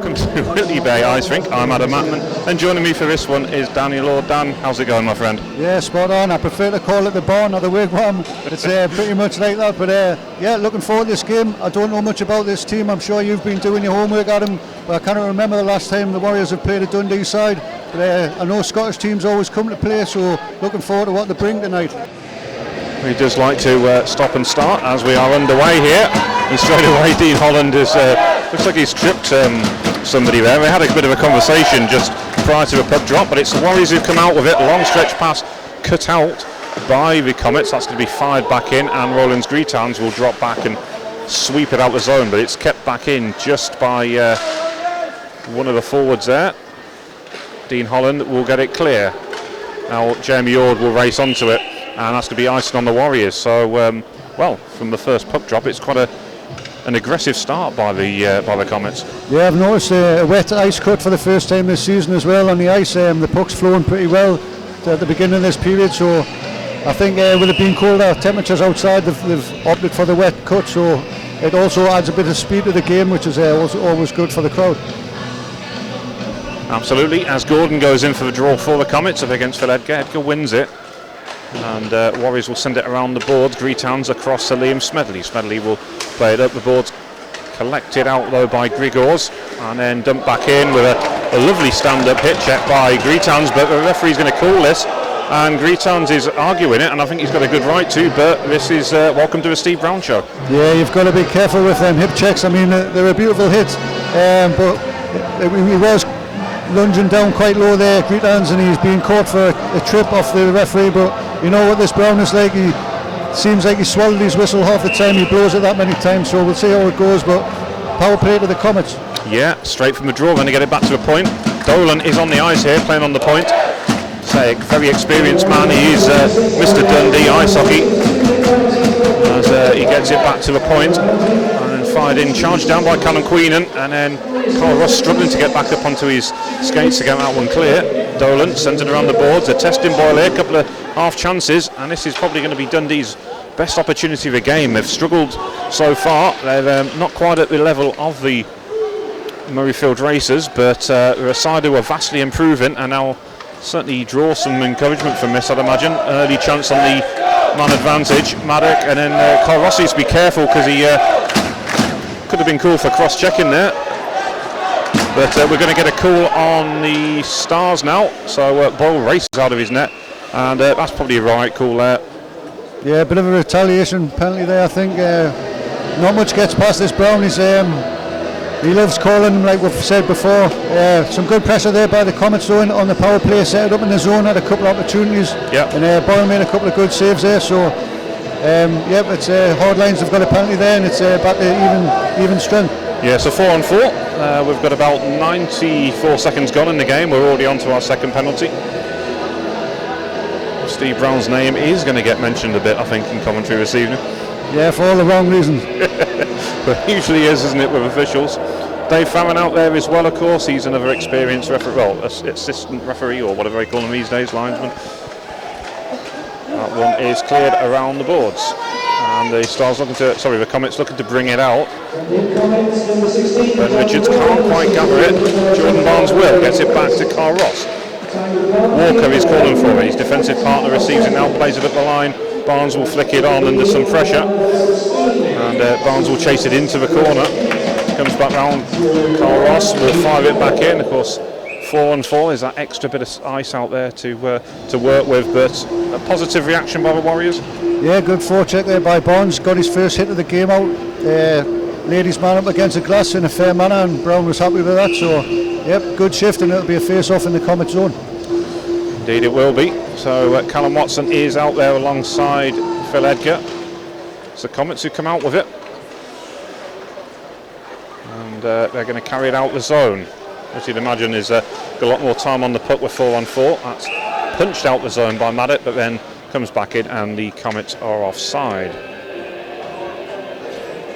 welcome to Whitley Bay Ice Rink. I'm Adam Matman, and joining me for this one is Daniel Lord. Dan, how's it going, my friend? Yeah, spot on. I prefer to call it the barn or the wigwam. It's pretty much like that, but yeah, looking forward to this game. I don't know much about this team. I'm sure you've been doing your homework, Adam, but I cannot remember the last time the Warriors have played a Dundee side. But I know Scottish teams always come to play, so looking forward to what they bring tonight. He does like to stop and start as we are underway here, and straight away Dean Holland is looks like he's tripped somebody there. We had a bit of a conversation just prior to the puck drop, but it's the Warriors who've come out with it. Long stretch pass cut out by the Comets. That's going to be fired back in, and Roland's Greetowns will drop back and sweep it out the zone, but it's kept back in just by one of the forwards there. Dean Holland will get it clear. Now Jamie Ord will race onto it, and that's to be icing on the Warriors. So, well, from the first puck drop, it's quite an aggressive start by the Comets. Yeah, I've noticed a wet ice cut for the first time this season as well on the ice. The puck's flowing pretty well at the beginning of this period, so I think with it being colder temperatures outside, they've opted for the wet cut, so it also adds a bit of speed to the game, which is also always good for the crowd. Absolutely, as Gordon goes in for the draw for the Comets up against Phil Edgar. Edgar wins it, and Warriors will send it around the boards. Greetowns across to Liam Smedley. Smedley will play it up the boards, collected out though by Grigors, and then dumped back in with a lovely stand-up hit check by Greetowns, but the referee's going to call this, and Greetowns is arguing it, and I think he's got a good right to, but this is welcome to a Steve Brown show. Yeah, you've got to be careful with them hip checks. I mean, they're a beautiful hit, but he was lunging down quite low there, Greetowns, and he's being caught for a trip off the referee. But you know what this Brown is like, he seems like he swallowed his whistle half the time, he blows it that many times, so we'll see how it goes. But power play to the Comets. Yeah, straight from the draw, going to get it back to a point. Dolan is on the ice here, playing on the point. Say, very experienced man, he is Mr. Dundee ice hockey, as he gets it back to a point, and then fired in, charged down by Callum Queenan, and then Carl Ross struggling to get back up onto his skates to get that one clear. Dolan sends it around the boards, a testing boil here, a couple of half chances, and this is probably going to be Dundee's best opportunity of the game. They've struggled so far, they're not quite at the level of the Murrayfield Racers, but they're a side who are vastly improving, and now certainly draw some encouragement from this, I'd imagine. Early chance on the man advantage, Maddock, and then Carl Ross needs to be careful because he could have been called for cross-checking there. But we're going to get a call on the Stars now, so Boyle races out of his net, and that's probably a right call there. Yeah, a bit of a retaliation penalty there, I think. Not much gets past this Brown. He loves calling, like we've said before. Some good pressure there by the Comets though on the power play, set it up in the zone, had a couple of opportunities. Yep. And Boyle made a couple of good saves there, so it's hard lines have got a penalty there, and it's back to even strength. Yeah, so 4 on 4. We've got about 94 seconds gone in the game. We're already on to our second penalty. Steve Brown's name is going to get mentioned a bit, I think, in commentary this evening. Yeah, for all the wrong reasons. But usually is, isn't it, with officials. Dave Farron out there as well, of course. He's another experienced referee, well, assistant referee, or whatever they call him these days, linesman. That one is cleared around the boards. And the the Comets looking to bring it out. But Richards can't quite gather it. Jordan Barnes gets it back to Carl Ross. Walker is calling for it. His defensive partner receives it now, plays it up the line. Barnes will flick it on under some pressure, and Barnes will chase it into the corner. Comes back round. Carl Ross will fire it back in. Of course, 4 on 4 is that extra bit of ice out there to work with, but a positive reaction by the Warriors. Yeah, good forecheck there by Barnes. Got his first hit of the game out. Laid his man up against the glass in a fair manner, and Brown was happy with that. So, yep, good shift, and it'll be a face-off in the Comet zone. Indeed, it will be. So Callum Watson is out there alongside Phil Edgar. It's the Comets who come out with it, and they're going to carry it out the zone, which you'd imagine is got a lot more time on the puck with 4 on 4. That's punched out the zone by Maddock, but then comes back in, and the Comets are offside.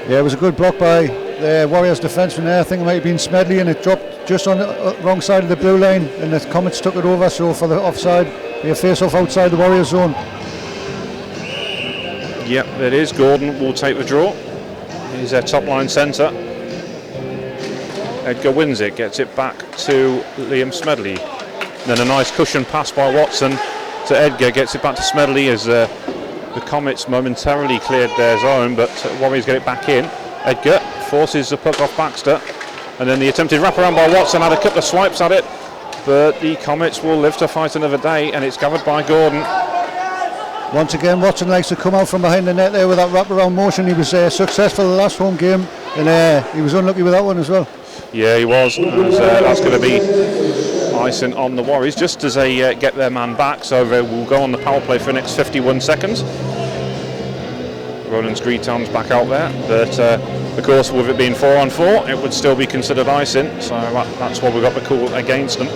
Yeah, it was a good block by the Warriors defenseman there. I think it might have been Smedley, and it dropped just on the wrong side of the blue line, and the Comets took it over, so for the offside, be a face-off outside the Warriors zone. Yep, it is. Gordon will take the draw. He's their top line centre. Edgar wins it, gets it back to Liam Smedley. Then a nice cushion pass by Watson to Edgar, gets it back to Smedley as the Comets momentarily cleared their zone, but Warriors get it back in. Edgar forces the puck off Baxter, and then the attempted wraparound by Watson had a couple of swipes at it, but the Comets will live to fight another day, and it's gathered by Gordon. Once again, Watson likes to come out from behind the net there with that wraparound motion. He was successful the last home game, and he was unlucky with that one as well. Yeah, he was. That's going to be icing on the Warriors just as they get their man back, so we'll go on the power play for the next 51 seconds. Roland's Greetown's back out there, but of course with it being 4-on-4 it would still be considered icing, so that's why we got the call against them.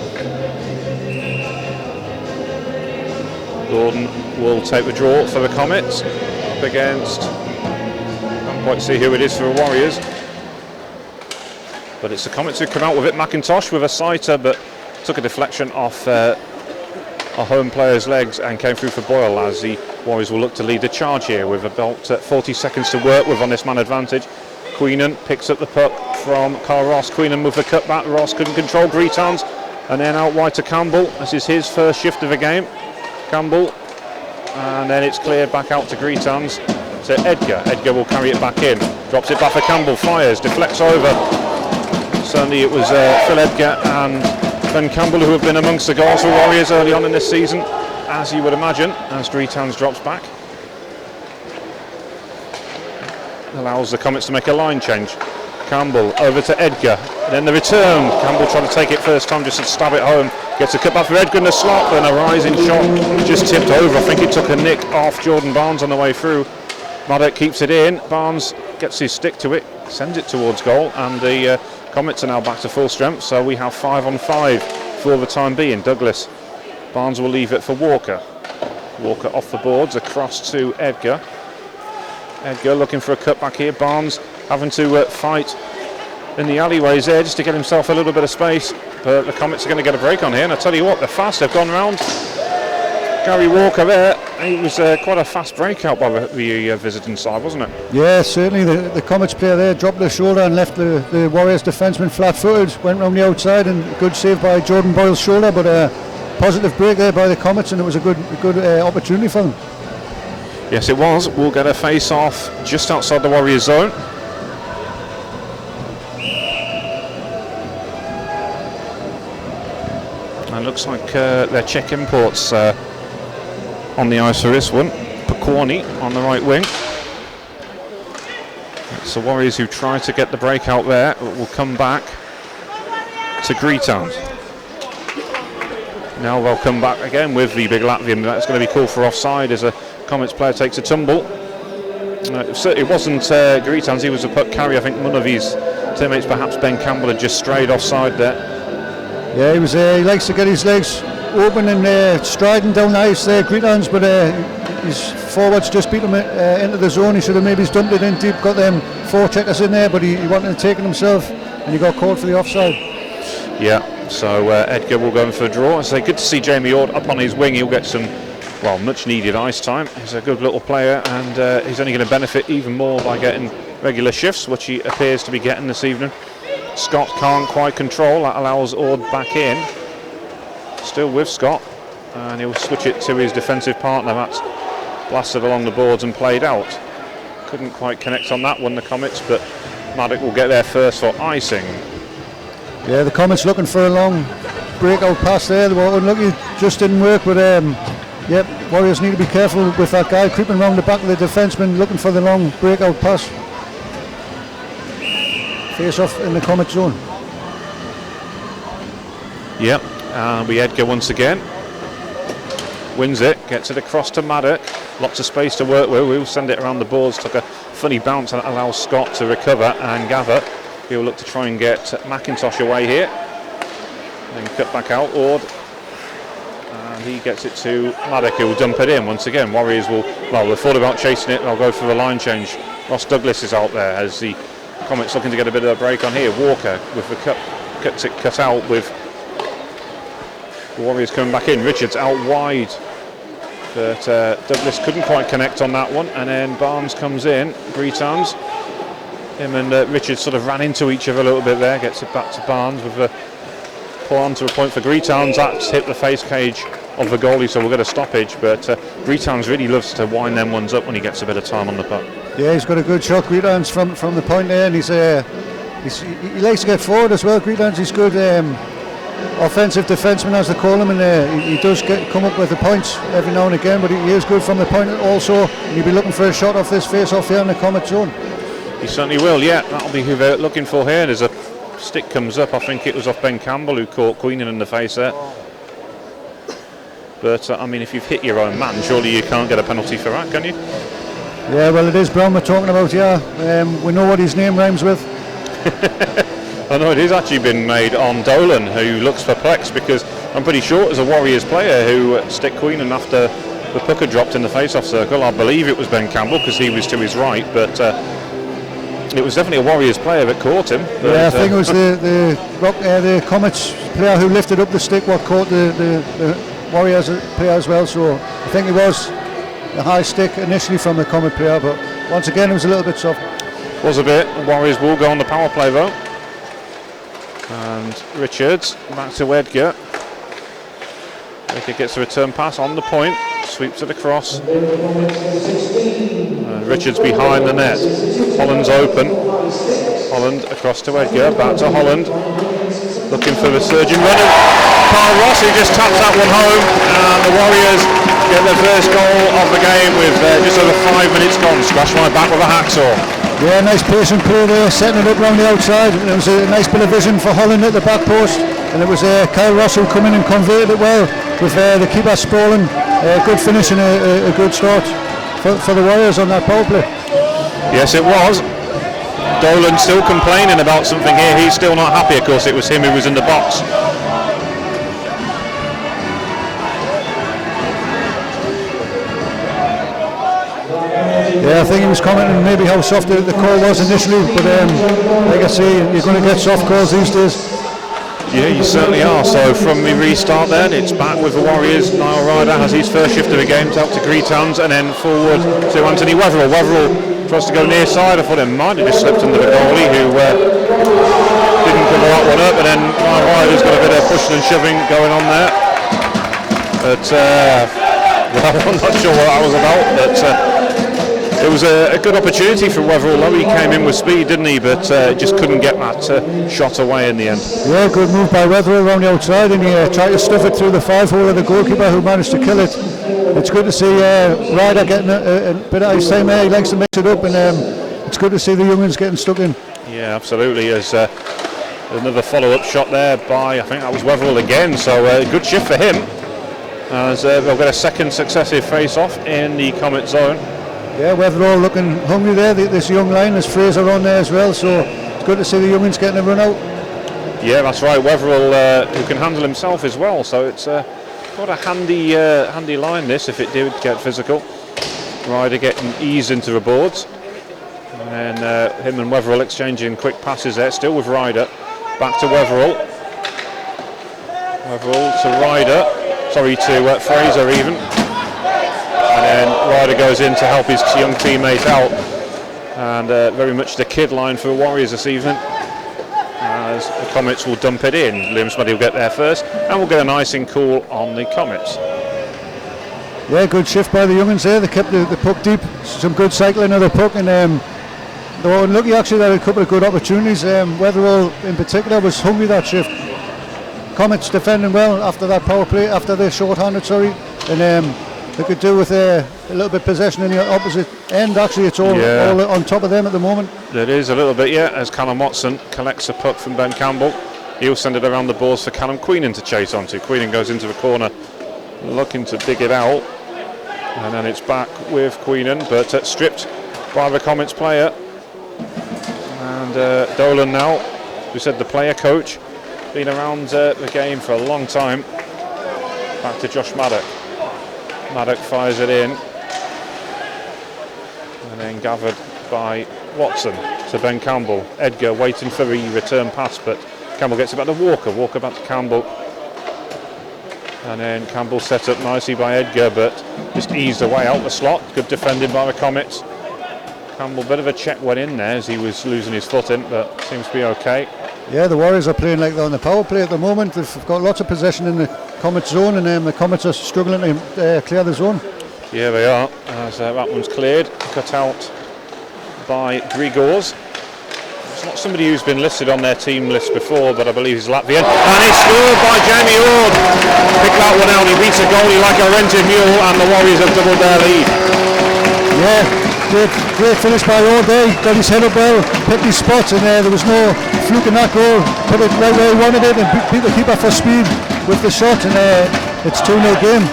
Gordon will take the draw for the Comets up against, can't quite see who it is for the Warriors, but it's the Comets who come out with it. McIntosh with a sighter, but took a deflection off a home player's legs and came through for Boyle, as the Warriors will look to lead the charge here with about 40 seconds to work with on this man advantage. Queenan picks up the puck from Carl Ross. Queenan with the cutback. Ross couldn't control Greetons, and then out wide to Campbell. This is his first shift of the game. Campbell, and then it's cleared back out to Greetons to Edgar. Edgar will carry it back in, drops it back for Campbell, fires, deflects over. Certainly it was Phil Edgar and Ben Campbell who have been amongst the goals for Warriors early on in this season, as you would imagine, as Greetons drops back. Allows the Comets to make a line change. Campbell over to Edgar, then the return. Campbell trying to take it first time, just to stab it home. Gets a cut back for Edgar in the slot, then a rising shot, just tipped over. I think it took a nick off Jordan Barnes on the way through. Maddock keeps it in, Barnes gets his stick to it, sends it towards goal, and the Comets are now back to full strength, so we have 5-on-5 for the time being. Douglas, Barnes will leave it for Walker. Walker off the boards, across to Edgar. Edgar looking for a cutback here. Barnes having to fight in the alleyways there just to get himself a little bit of space, but the Comets are going to get a break on here, and I tell you what, they're fast. They've gone round Gary Walker there. It was quite a fast breakout by the visiting side, wasn't it? Yeah, certainly. The Comets player there dropped their shoulder and left the Warriors defenseman flat-footed, went round the outside, and good save by Jordan Boyle's shoulder, but a positive break there by the Comets, and it was a good opportunity for them. Yes, it was. We'll get a face-off just outside the Warriors zone. And looks like their Czech imports on the ice for this one. Pokorny on the right wing. It's the Warriors who try to get the break out there, but will come back to Greetown. Now they'll come back again with the big Latvian. That's going to be called for offside as a Comets player takes a tumble. It wasn't Greetons, he was a puck carrier. I think one of his teammates, perhaps Ben Campbell, had just strayed offside there. Yeah, he likes to get his legs open and striding down the ice there, Greetons, but his forwards just beat him into the zone. He should have maybe dumped it in deep, got them 4 checkers in there, but he wanted to take it himself, and he got called for the offside. Yeah, so Edgar will go in for a draw. I say good to see Jamie Ord up on his wing. He'll get some, well, much needed ice time. He's a good little player, and he's only going to benefit even more by getting regular shifts, which he appears to be getting this evening. Scott can't quite control, that allows Ord back in. Still with Scott, and he'll switch it to his defensive partner. That's blasted along the boards and played out. Couldn't quite connect on that one, the Comets, but Maddock will get there first for icing. Yeah, the Comets looking for a long breakout pass there. They were unlucky, just didn't work, but yep, Warriors need to be careful with that guy creeping around the back of the defenseman looking for the long breakout pass. Face off in the Comet zone. Yep, and we Edgar once again. Wins it, gets it across to Maddock. Lots of space to work with. We'll send it around the boards. Took a funny bounce and allows Scott to recover and gather. He'll look to try and get McIntosh away here. Then cut back out, Ord. And he gets it to Maddock, who will dump it in once again. Warriors will, well, they've thought about chasing it. They'll go for the line change. Ross Douglas is out there as the Comets looking to get a bit of a break on here. Walker with the cut out with the Warriors coming back in. Richards out wide, but Douglas couldn't quite connect on that one, and then Barnes comes in. Bretons Him and Richard sort of ran into each other a little bit there. Gets it back to Barnes with a pull on to a point for Greetowns. That's hit the face cage of the goalie, so we'll get a stoppage. But Greetowns really loves to wind them ones up when he gets a bit of time on the puck. Yeah, he's got a good shot, Greetowns, from the point there, and he likes to get forward as well. Greetowns, he's good offensive defenseman, as they call him, and he does come up with the points every now and again, but he is good from the point also. He'll be looking for a shot off this face-off here in the Comet zone. He certainly will, yeah. That'll be who they're looking for here. There's a stick comes up. I think it was off Ben Campbell who caught Queenan in the face there. But, I mean, if you've hit your own man, surely you can't get a penalty for that, can you? Yeah, well, it is Brown we're talking about, yeah. We know what his name rhymes with. I know it is actually been made on Dolan, who looks perplexed, because I'm pretty sure it was a Warriors player who stick Queenan after the puck had dropped in the face-off circle. I believe it was Ben Campbell because he was to his right, but it was definitely a Warriors player that caught him. But, yeah, I think it was the Comets player who lifted up the stick what caught the Warriors player as well, so I think it was a high stick initially from the Comet player, but once again it was a little bit soft. Was a bit. Warriors will go on the power play though. And Richards back to Edgar. Edgar gets a return pass on the point, sweeps it across. Richards behind the net. Holland's open. Holland across to Edgar, back to Holland. Looking for the surging runner. Carl Ross, who just tapped that one home, and the Warriors get their first goal of the game with just over 5 minutes gone. Scratch my back with a hacksaw. Yeah, nice patient play there, setting it up round the outside. It was a nice bit of vision for Holland at the back post, and it was Kyle Ross who come in and converted it well with the keeper sprawling. Good finish and a good start for the Warriors on that power play. Yes, it was. Dolan still complaining about something here. He's still not happy. Of course, it was him who was in the box. Yeah, I think he was commenting maybe how soft the call was initially, but like I say, you're going to get soft calls these days. Yeah, you certainly are. So from the restart then, it's back with the Warriors. Niall Ryder has his first shift of the game, out to Greetowns, and then forward to Anthony Wetherill. Wetherill tries to go near side. I thought it might have just slipped under the goalie, who didn't cover that one up, and then Niall Ryder's got a bit of pushing and shoving going on there. But well, I'm not sure what that was about, but it was a good opportunity for Wetherill, though. He came in with speed, didn't he? But just couldn't get that shot away in the end. Yeah, good move by Wetherill around the outside, and he tried to stuff it through the 5-hole of the goalkeeper, who managed to kill it. It's good to see Ryder getting a bit of ice time there. He likes to mix it up, and it's good to see the young'uns getting stuck in. Yeah, absolutely. There's another follow-up shot there by, I think that was Wetherill again. So good shift for him, as they'll get a second successive face-off in the Comet zone. Yeah, Wetherill looking hungry there, this young line. There's Fraser on there as well, so it's good to see the young'uns getting a run out. Yeah, that's right. Wetherill, who can handle himself as well, so it's got a handy line this, if it did get physical. Ryder getting eased into the boards, and him and Wetherill exchanging quick passes there, still with Ryder. Back to Wetherill. Wetherill to Ryder, sorry, to Fraser even. And then Ryder goes in to help his young teammate out, and very much the kid line for the Warriors this evening, as the Comets will dump it in. Liam Smuddy will get there first, and we'll get an icing call on the Comets. Yeah, good shift by the young'uns there. They kept the puck deep, some good cycling of the puck, and they were unlucky actually. They had a couple of good opportunities. Wetherill in particular was hungry that shift. Comets defending well after that power play, after the short-handed, and they could do with a little bit possession in the opposite end. Actually, it's all on top of them at the moment. It is a little bit, yeah, as Callum Watson collects a puck from Ben Campbell. He'll send it around the boards for Callum Queenan to chase onto. Queenan goes into the corner, looking to dig it out. And then it's back with Queenan, but stripped by the Comets player. And Dolan now, who said the player coach, been around the game for a long time. Back to Josh Maddock. Maddock fires it in, and then gathered by Watson to Ben Campbell. Edgar waiting for the return pass, but Campbell gets it back to Walker. Walker back to Campbell, and then Campbell set up nicely by Edgar, but just eased away out the slot. Good defending by the Comets. Campbell, bit of a check went in there as he was losing his footing, but seems to be okay. Yeah, the Warriors are playing like they're on the power play at the moment. They've got lots of possession in the Comets zone, and the Comets are struggling to clear the zone. Yeah, they are, as that one's cleared, cut out by Grigors. It's not somebody who's been listed on their team list before, but I believe he's Latvian. And it's scored by Jamie Ord. Pick that one out, he beats a goalie like a rented mule, and the Warriors have doubled their lead. Yeah, great finish by Ord there. Got his head up well, picked his spots, and there was no fluke in that goal. Put it right where he wanted it, and beat the keeper for speed with the shot, and it's 2-0 game.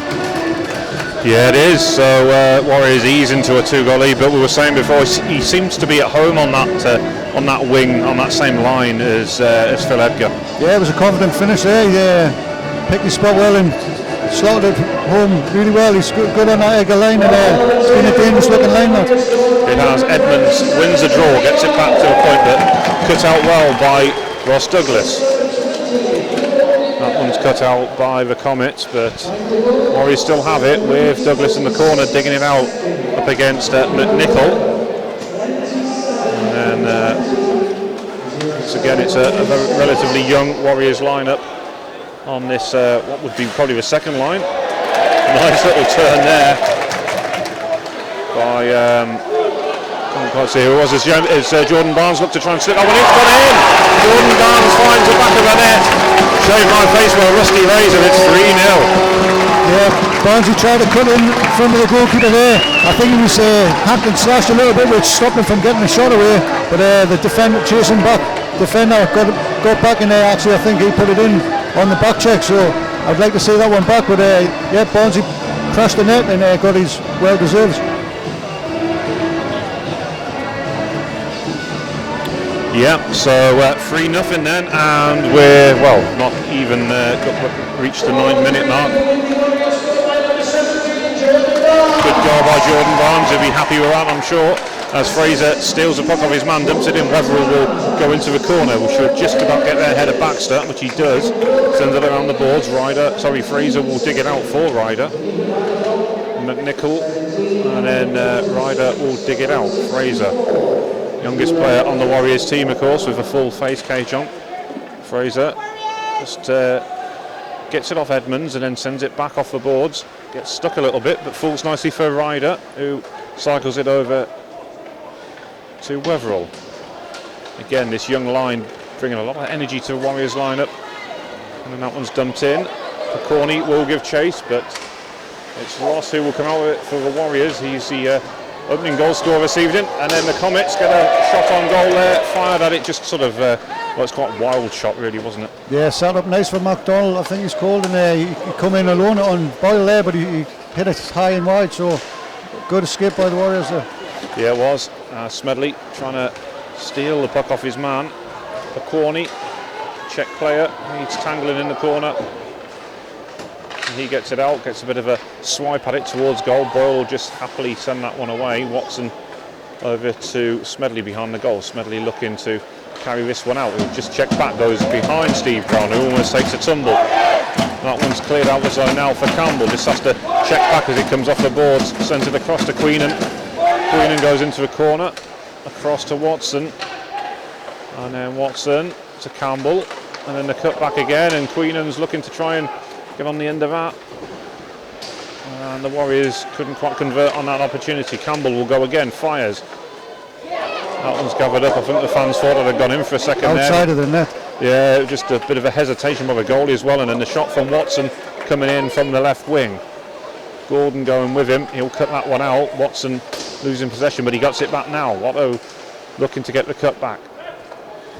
Yeah, it is. So Warriors ease into a 2-goal lead, but we were saying before, he seems to be at home on that wing, on that same line as Phil Edgar. Yeah, it was a confident finish there. He picked his spot well and slotted it home really well. He's good on that Edgar line, and it's been a dangerous looking line now. It has. Edmonds wins the draw, gets it back to a point, but cut out well by Ross Douglas. That one's cut out by the Comets, but Warriors still have it with Douglas in the corner digging it out up against McNichol. And then once again it's a relatively young Warriors lineup on this what would be probably the second line. Nice little turn there by I can't see who it was, as Jordan Barnes looked to try and slip that one in. It's gone in! Jordan Barnes finds the back of the net. Shaved my face with a rusty razor, it's 3-0. Yeah, Barnes tried to cut in front of the goalkeeper there. I think he was hacked and slashed a little bit, which stopped him from getting the shot away. But the defender chasing back, defender got back in there. Actually, I think he put it in on the back check, so I'd like to see that one back. But yeah, Barnes crashed the net and got his well-deserved. Yeah, so 3-0 then, and we're, well, not even reached the 9-minute mark. Good goal by Jordan Barnes, he'll be happy with that, I'm sure. As Fraser steals the puck off his man, dumps it in, Wetherill will go into the corner, which should just about get there ahead of Baxter, which he does. Sends it around the boards, Fraser will dig it out for Ryder. McNichol, and then Ryder will dig it out, Fraser. Youngest player on the Warriors team, of course, with a full face cage on. Fraser just gets it off Edmonds and then sends it back off the boards. Gets stuck a little bit, but falls nicely for Ryder, who cycles it over to Wetherill. Again, this young line bringing a lot of energy to the Warriors lineup. And then that one's dumped in. Picorni will give chase, but it's Ross who will come out with it for the Warriors. He's the opening goal scorer this evening, and then the Comets get a shot on goal there, fired at it, just sort of, well, it's quite a wild shot really, wasn't it? Yeah, set up nice for McDonald, I think he's called, and he come in alone on Boyle there, but he hit it high and wide, so good escape by the Warriors there. Yeah, it was. Smedley trying to steal the puck off his man. Picorni, Czech player, he's tangling in the corner. He gets it out, gets a bit of a swipe at it towards goal. Boyle will just happily send that one away. Watson over to Smedley behind the goal. Smedley looking to carry this one out. He'll just check back, goes behind Steve Brown, who almost takes a tumble. That one's cleared out the zone now for Campbell. Just has to check back as it comes off the boards. Sends it across to Queenan. Queenan goes into the corner, across to Watson. And then Watson to Campbell. And then the cut back again, and Queenan's looking to try and get on the end of that, and the Warriors couldn't quite convert on that opportunity. Campbell will go again, fires. That one's gathered up. I think the fans thought it had gone in for a second outside there. of the net. Yeah, just a bit of a hesitation by the goalie as well, and then the shot from Watson coming in from the left wing. Gordon going with him, he'll cut that one out. Watson losing possession, but he gets it back now. Watto looking to get the cut back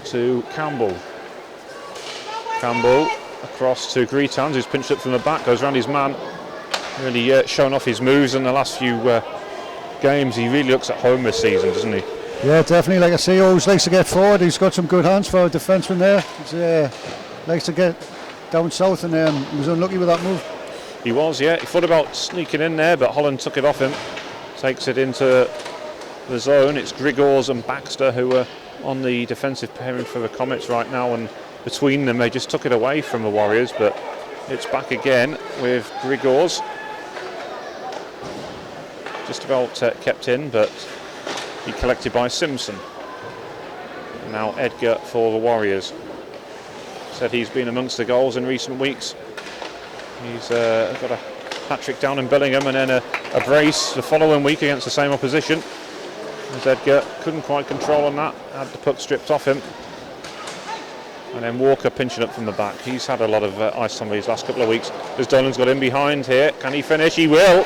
to Campbell. Campbell across to Greetans, who's pinched up from the back, goes round his man, really showing off his moves in the last few games. He really looks at home this season, doesn't he? Yeah, definitely. Like I say, he always likes to get forward. He's got some good hands for a defenseman there. He likes to get down south, and he was unlucky with that move. He was, yeah. He thought about sneaking in there, but Holland took it off him, takes it into the zone. It's Grigors and Baxter who are on the defensive pairing for the Comets right now, and between them they just took it away from the Warriors, but it's back again with Grigors. Just about kept in, but He collected by Simpson. Now Edgar for the Warriors. Said he's been amongst the goals in recent weeks. He's got a hat-trick down in Billingham and then a brace the following week against the same opposition. As Edgar couldn't quite control on that, had the puck stripped off him. And then Walker pinching up from the back. He's had a lot of ice on these last couple of weeks. As Dolan's got in behind here, can he finish? He will.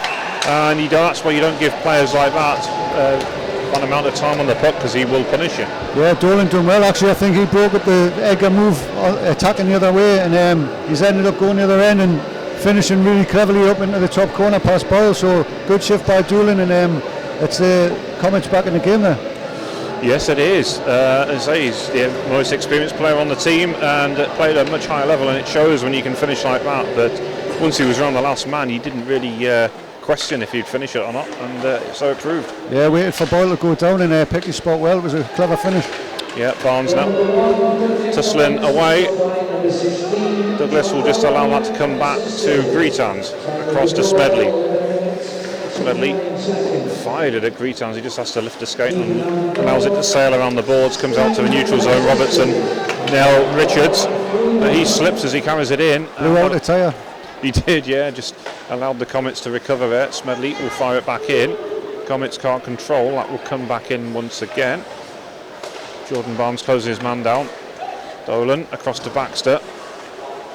And that's why you don't give players like that one amount of time on the puck, because he will punish you. Yeah, Dolan doing well actually. I think he broke up the Edgar move, attacking the other way, and he's ended up going the other end and finishing really cleverly up into the top corner past Boyle. So good shift by Dolan, and it's the Comets back in the game there. Yes, it is. As I say, he's the most experienced player on the team and played at a much higher level, and it shows when you can finish like that. But once he was around the last man, he didn't really question if he'd finish it or not, and so it proved. Yeah, waited for Boyle to go down and pick his spot well. It was a clever finish. Yeah, Barnes now tussling away. Douglas will just allow that to come back to Greetans, across to Smedley. Smedley fired it at Greetans. He just has to lift the skate and allows it to sail around the boards. Comes out to the neutral zone. Robertson, now Richards. He slips as he carries it in. Blew out the tyre. He did, yeah. Just allowed the Comets to recover it. Smedley will fire it back in. Comets can't control. That will come back in once again. Jordan Barnes closes his man down. Dolan across to Baxter.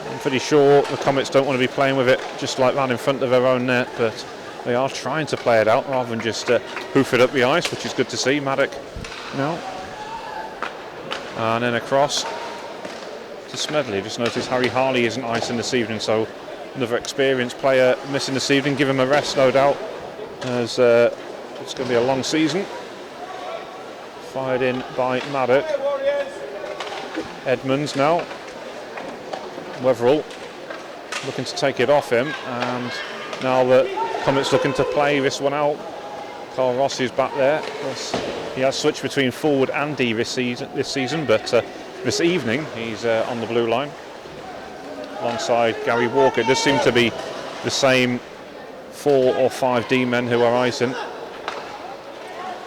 I'm pretty sure the Comets don't want to be playing with it just like that in front of their own net, but they are trying to play it out rather than just hoof it up the ice, which is good to see. Maddock now. And then across to Smedley. Just notice Harry Harley isn't icing this evening, so another experienced player missing this evening. Give him a rest, no doubt, as it's going to be a long season. Fired in by Maddock. Edmonds now. Wetherell looking to take it off him, and now the Comets looking to play this one out. Carl Ross is back there. He has switched between forward and D this season, but this evening he's on the blue line alongside Gary Walker. It does seem to be the same 4 or 5 D men who are icing.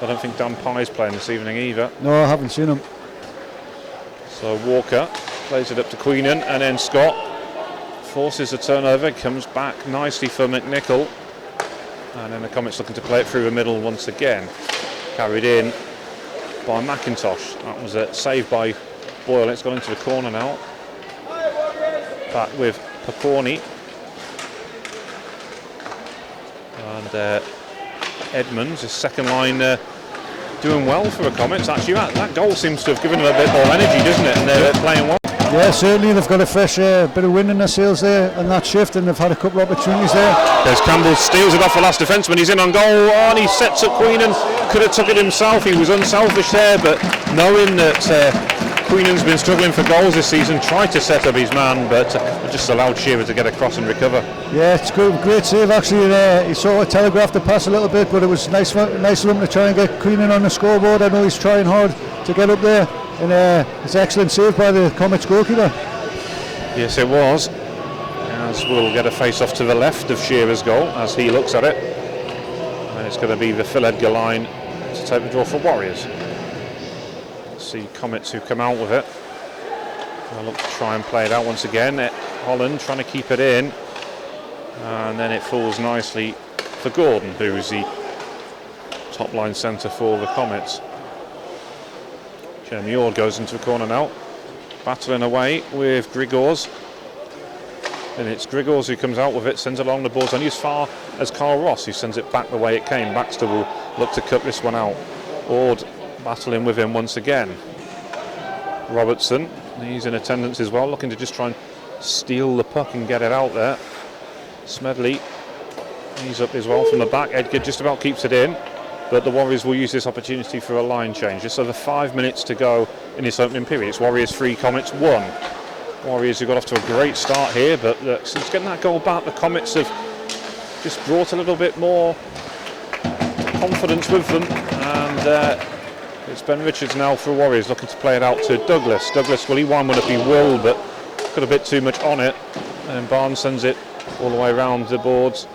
I don't think Dan Pye's playing this evening either. No, I haven't seen him. So Walker plays it up to Queenan, and then Scott forces a turnover, comes back nicely for McNichol, and then the Comets looking to play it through the middle once again. Carried in by McIntosh. That was a save by Boyle. It's gone into the corner now. Back with Pacorni. And Edmonds, his second line, doing well for the Comets. Actually, that goal seems to have given them a bit more energy, doesn't it? And they're playing well. Yeah, certainly they've got a fresh bit of wind in their sails there and that shift, and they've had a couple of opportunities there. There's Campbell, steals it off the last defenseman. He's in on goal, and he sets up Queenan. Could have took it himself. He was unselfish there, but knowing that Queenan's been struggling for goals this season, tried to set up his man, but just allowed Shearer to get across and recover. Yeah, it's good, great save actually. He sort of telegraphed the pass a little bit, but it was nice of him to try and get Queenan on the scoreboard. I know he's trying hard to get up there, and it's an excellent save by the Comets goalkeeper. Yes, it was. As we'll get a face-off to the left of Shearer's goal as he looks at it. And it's going to be the Phil Edgar line to take the draw for Warriors. See Comets who come out with it. They'll look to try and play it out once again. Holland trying to keep it in, and then it falls nicely for Gordon, who is the top line centre for the Comets. Jeremy Ord goes into the corner now, battling away with Grigors, and it's Grigors who comes out with it, sends it along the boards only as far as Carl Ross, who sends it back the way it came. Baxter will look to cut this one out. Ord battling with him once again. Robertson, he's in attendance as well, looking to just try and steal the puck and get it out there. Smedley, he's up as well from the back. Edgar just about keeps it in, but the Warriors will use this opportunity for a line change. Just over 5 minutes to go in this opening period. It's Warriors 3, Comets 1. Warriors who got off to a great start here, but since getting that goal back, the Comets have just brought a little bit more confidence with them, and it's Ben Richards now for Warriors looking to play it out to Douglas. Douglas, well, he wound one up, he will, but got a bit too much on it, and Barnes sends it all the way around the boards.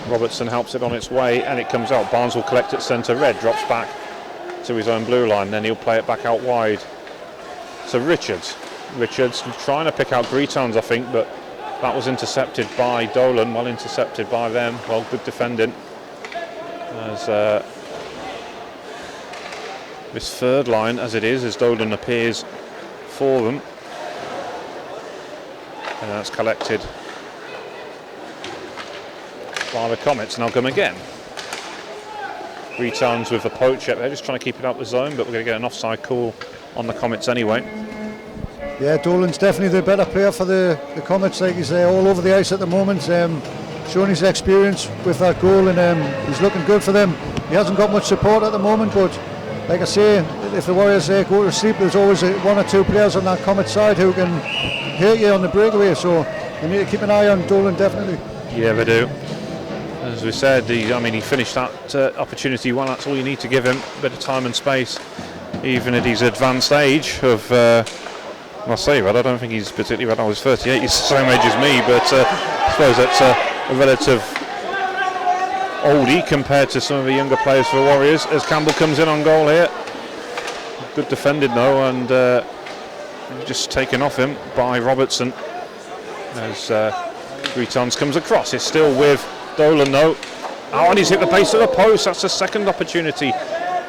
Robertson helps it on its way, and it comes out. Barnes will collect at centre. Red drops back to his own blue line, then he'll play it back out wide. So Richards trying to pick out Greetons, I think, but that was intercepted by Dolan, well intercepted by them, well, good defending. As this third line, as it is, as Dolan appears for them. And that's collected by the Comets, and they'll come again. Greetons with the poach up there, just trying to keep it out the zone, but we're going to get an offside call on the Comets anyway. Yeah, Dolan's definitely the better player for the Comets. Like he's all over the ice at the moment, showing his experience with that goal, and he's looking good for them. He hasn't got much support at the moment, but like I say, if the Warriors go to sleep, there's always one or two players on that Comet side who can hurt you on the breakaway, so you need to keep an eye on Dolan, definitely. Yeah, they do. As we said, he finished that opportunity well. That's all you need to give him, a bit of time and space, even at his advanced age of, I say Red, I don't think he's particularly Red. I was 38, he's the same age as me, but I suppose that's a relative oldie compared to some of the younger players for the Warriors. As Campbell comes in on goal here, good defended though, and just taken off him by Robertson. As Greetons comes across, it's still with Dolan though. Oh, and he's hit the base of the post. That's the second opportunity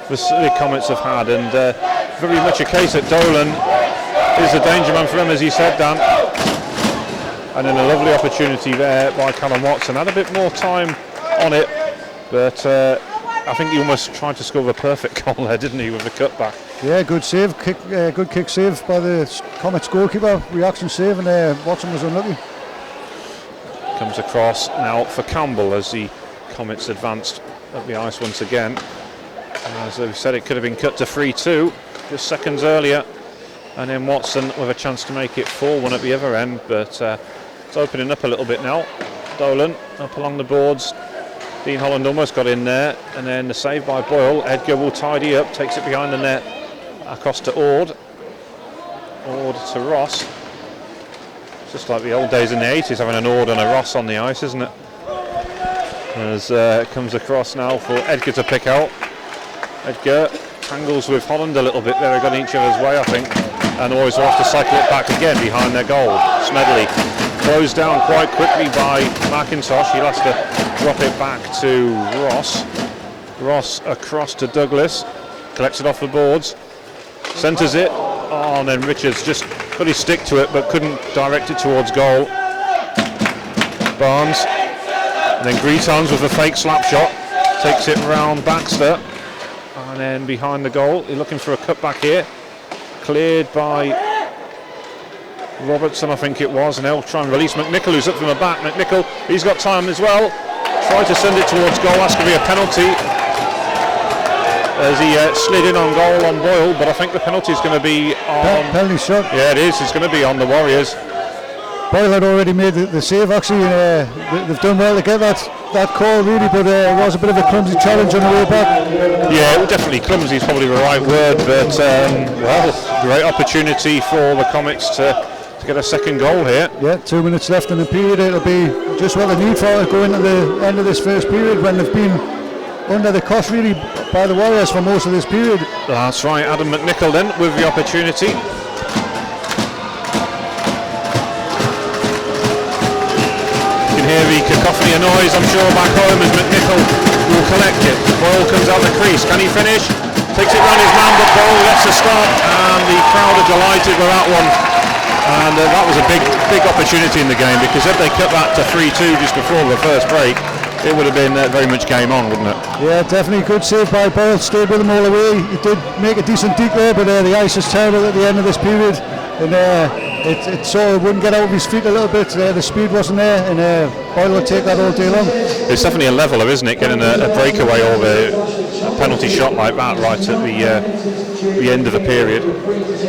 the Comets have had, and very much a case that Dolan is the danger man for them, as he said, Dan. And then a lovely opportunity there by Callum Watson. Had a bit more time on it, but I think he almost tried to score the perfect goal there, didn't he, with the cutback? Yeah, good save, good kick save by the Comets goalkeeper, reaction save, and Watson was unlucky. Comes across now for Campbell as the Comets advanced up the ice once again. As we said, it could have been cut to 3-2 just seconds earlier, and then Watson with a chance to make it 4-1 at the other end, but it's opening up a little bit now. Dolan up along the boards. Dean Holland almost got in there, and then the save by Boyle. Edgar will tidy up, takes it behind the net, across to Ord to Ross. Just like the old days in the 80s, having an Ord and a Ross on the ice, isn't it? As it comes across now for Edgar to pick out. Edgar tangles with Holland a little bit there, they got in each other's way, I think, and always will have to cycle it back again behind their goal. Smedley closed down quite quickly by McIntosh. He'll have to drop it back to Ross. Ross across to Douglas, collects it off the boards, centres it, and then Richards just put his stick to it but couldn't direct it towards goal. Barnes, and then Greetons with a fake slap shot, takes it round Baxter, and then behind the goal, he's looking for a cutback here, cleared by Robertson, I think it was, and he'll try and release McNichol, who's up from the back. McNichol, he's got time as well, try to send it towards goal, that's going to be a penalty as he slid in on goal on Boyle, but I think the penalty is going to be on... Penalty shot. Yeah, it is, it's going to be on the Warriors. Boyle had already made the save actually, they've done well to get that call really, but it was a bit of a clumsy challenge on the way back. Yeah, definitely clumsy is probably the right word, but well, great opportunity for the Comets to get a second goal here. Yeah, 2 minutes left in the period. It'll be just what they need for to go into the end of this first period when they've been under the cosh really by the Warriors for most of this period. That's right, Adam McNichol then with the opportunity. You can hear the cacophony of noise, I'm sure, back home as McNichol will collect it. Boyle comes out the crease, can he finish? Takes it round his man, but Boyle lets the start, and the crowd are delighted with that one. And that was a big opportunity in the game, because if they cut that to 3-2 just before the first break, it would have been very much game on, wouldn't it? Yeah, definitely good save by Boyle, stayed with him all the way. He did make a decent deke there, but the ice is terrible at the end of this period, and it sort of wouldn't get out of his feet a little bit. The speed wasn't there, and Boyle would take that all day long. It's definitely a leveler, isn't it, getting a breakaway or a penalty shot like that right at the end of the period.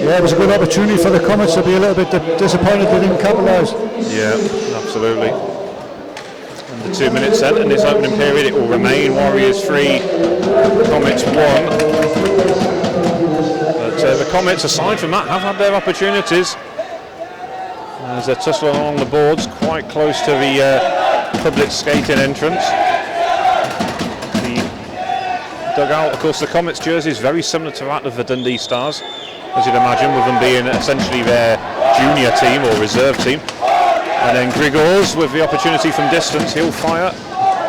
Yeah, it was a good opportunity for the Comets to be a little bit disappointed they didn't capitalise. Yeah, absolutely. And the 2 minutes then in this opening period, it will remain Warriors 3, Comets 1. But the Comets, aside from that, have had their opportunities. As they're tussling along the boards, quite close to the public skating entrance. The dugout. Of course, the Comets jersey is very similar to that of the Dundee Stars, as you'd imagine, with them being essentially their junior team or reserve team. And then Grigors with the opportunity from distance, he'll fire.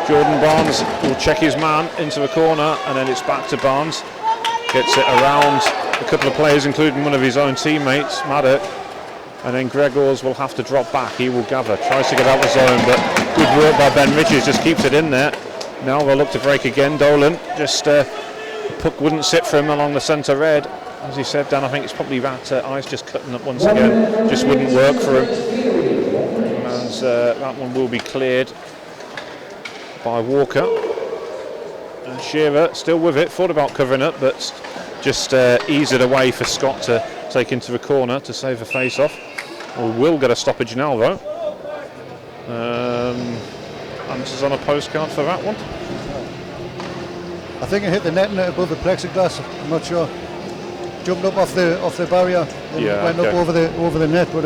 Jordan Barnes will check his man into the corner, and then it's back to Barnes. Gets it around a couple of players, including one of his own teammates, Maddock. And then Gregors will have to drop back. He will gather, tries to get out the zone, but good work by Ben Richards, just keeps it in there. Now they'll look to break again. Dolan, just the puck wouldn't sit for him along the centre red. As he said, Dan, I think it's probably that ice just cutting up once again. Just wouldn't work for him. As that one will be cleared by Walker. And Shearer still with it, thought about covering up, but just ease it away for Scott to take into the corner to save a face-off. We will get a stoppage now, though. Answers on a postcard for that one. I think it hit the net above the plexiglass. I'm not sure. Jumped up off the barrier and went up over the net. But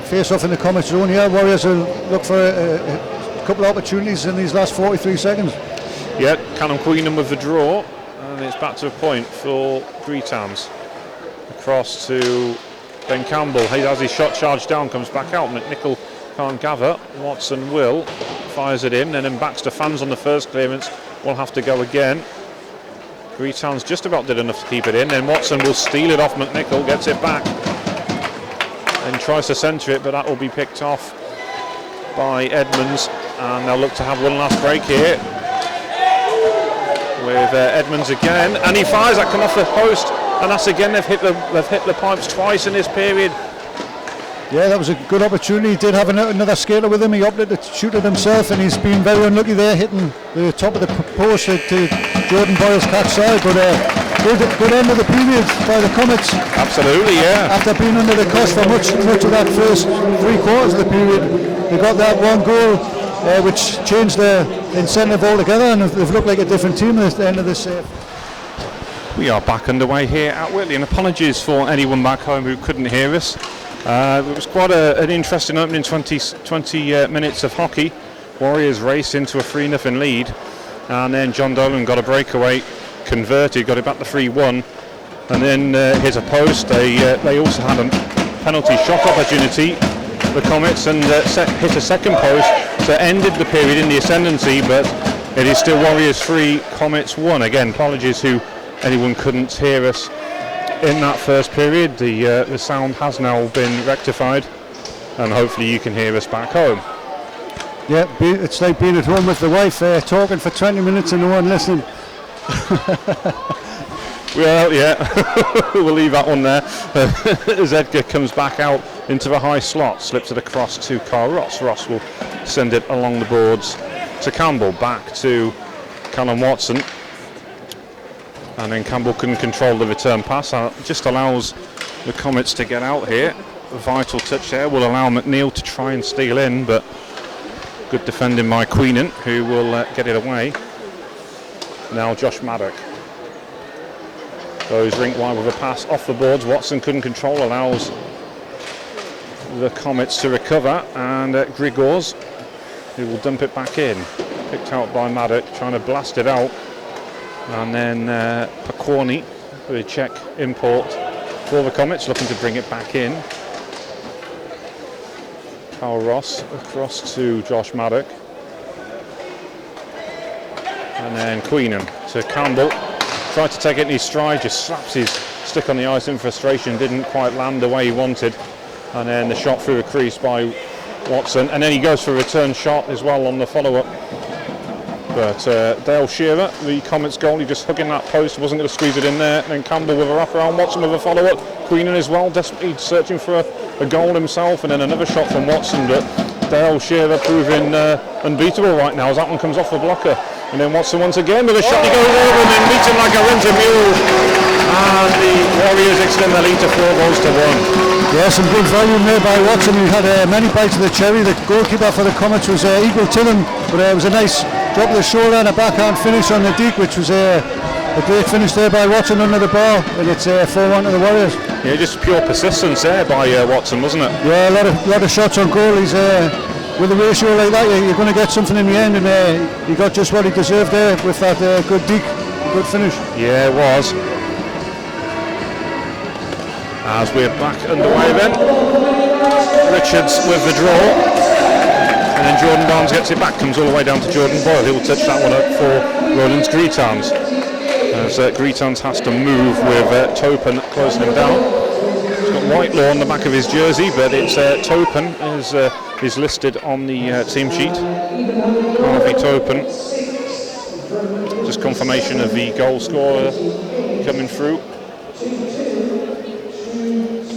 face-off in the Comets zone. Yeah, Warriors will look for a couple of opportunities in these last 43 seconds. Yeah, Callum Queenan with the draw, and it's back to a point for Greetams. Across to Ben Campbell. He has his shot charged down, comes back out. McNichol can't gather. Watson will, fires it in, and then Baxter fans on the first clearance. Will have to go again. Greetams just about did enough to keep it in. Then Watson will steal it off McNichol, gets it back, and tries to centre it, but that will be picked off by Edmonds, and they'll look to have one last break here with Edmonds again, and he fires that come off the post, and that's again they've hit the pipes twice in this period. Yeah, that was a good opportunity. He did have another skater with him. He opted to shoot it himself, and he's been very unlucky there, hitting the top of the post to Jordan Boyle's catch side. But good end of the period by the Comets. Absolutely, yeah. After being under the cost for much of that first 3 quarters of the period, they got that one goal, which changed the incentive altogether, and they've looked like a different team at the end of this. We are back underway here at Whitley, and apologies for anyone back home who couldn't hear us. It was quite an interesting opening 20 minutes of hockey. Warriors raced into a 3-0 lead, and then John Dolan got a breakaway, converted, got it back to 3-1, and then hit a post. They also had a penalty shot opportunity, the Comets, and hit a second post, so ended the period in the ascendancy, but it is still Warriors 3, Comets 1. Again, apologies who anyone couldn't hear us in that first period. The sound has now been rectified, and hopefully you can hear us back home. Yeah, it's like being at home with the wife, talking for 20 minutes and no one listening. Well, yeah, we'll leave that one there. As Edgar comes back out into the high slot, slips it across to Carl Ross. Ross will send it along the boards to Campbell, back to Callum Watson. And then Campbell couldn't control the return pass. Just allows the Comets to get out here. A vital touch there will allow McNeil to try and steal in, but good defending by Queenan, who will get it away. Now Josh Maddock goes rink wide with a pass off the boards. Watson couldn't control, allows the Comets to recover, and Grigors, who will dump it back in. Picked out by Maddock, trying to blast it out. And then Pacorni, the Czech import for the Comets, looking to bring it back in. Carl Ross across to Josh Maddock. And then Queenan to Campbell. Tried to take it in his stride, just slaps his stick on the ice in frustration, didn't quite land the way he wanted. And then the shot through the crease by Watson. And then he goes for a return shot as well on the follow-up. But Dale Shearer, the Comets goalie, just hugging that post, wasn't going to squeeze it in there. And then Campbell with a wraparound, Watson with a follow-up. Queenan as well, desperately searching for a goal himself, and then another shot from Watson. But Dale Shearer proving unbeatable right now as that one comes off the blocker. And then Watson once again with a shot, he goes over and then meets him like a rented mule. And the Warriors extend the lead to 4-1. Yeah, some good volume there by Watson. He had many bites of the cherry. The goalkeeper for the Comets was equal to them, but it was a nice drop of the shoulder and a backhand finish on the deke, which was a great finish there by Watson under the ball, and it's 4-1 to the Warriors. Yeah, just pure persistence there by Watson, wasn't it? Yeah, a lot of shots on goal. He's with a ratio like that, you're going to get something in the end, and he got just what he deserved there with that good deke, good finish. Yeah, it was. As we're back underway then, Richards with the draw, and then Jordan Barnes gets it back, comes all the way down to Jordan Boyle. He'll touch that one up for Roland's Greetans. As Greetans has to move with Topen closing him down. He's got Whitelaw on the back of his jersey, but it's Topen is listed on the team sheet. Harvey Topen. Just confirmation of the goal scorer coming through.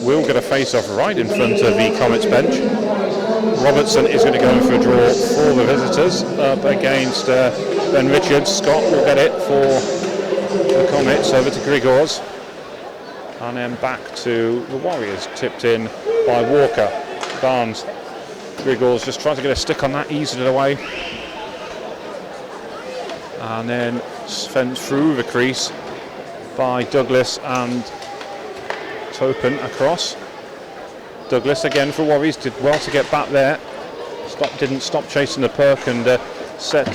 Will get a face-off right in front of the Comets bench. Robertson is going to go in for a draw for the visitors up against Ben Richards. Scott will get it for the Comets over to Grigors. And then back to the Warriors, tipped in by Walker. Barnes. Grigors just tries to get a stick on that, eased it away. And then sent through the crease by Douglas and Topen across. Douglas again for Warriors, did well to get back there. Didn't stop chasing the puck and set.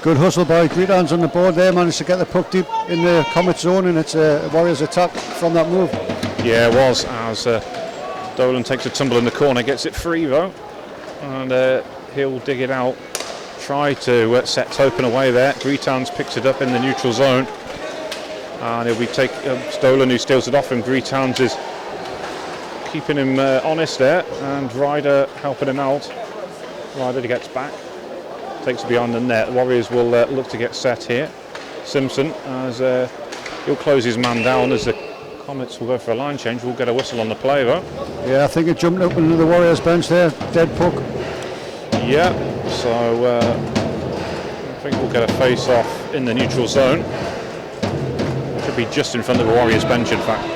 Good hustle by Greetans on the board there, managed to get the puck deep in the Comet zone, and it's a Warriors attack from that move. Yeah, it was, as Dolan takes a tumble in the corner, gets it free though, and he'll dig it out. Try to set Topen away there. Greetans picks it up in the neutral zone, and it'll be Dolan who steals it off him. Greetans is keeping him honest there, and Ryder helping him out. Ryder gets back, takes it behind the net. The Warriors will look to get set here. Simpson, as he'll close his man down as the Comets will go for a line change. We'll get a whistle on the play though. Yeah, I think it jumped up into the Warriors bench there, dead puck. Yeah, so I think we'll get a face off in the neutral zone. Should be just in front of the Warriors bench in fact.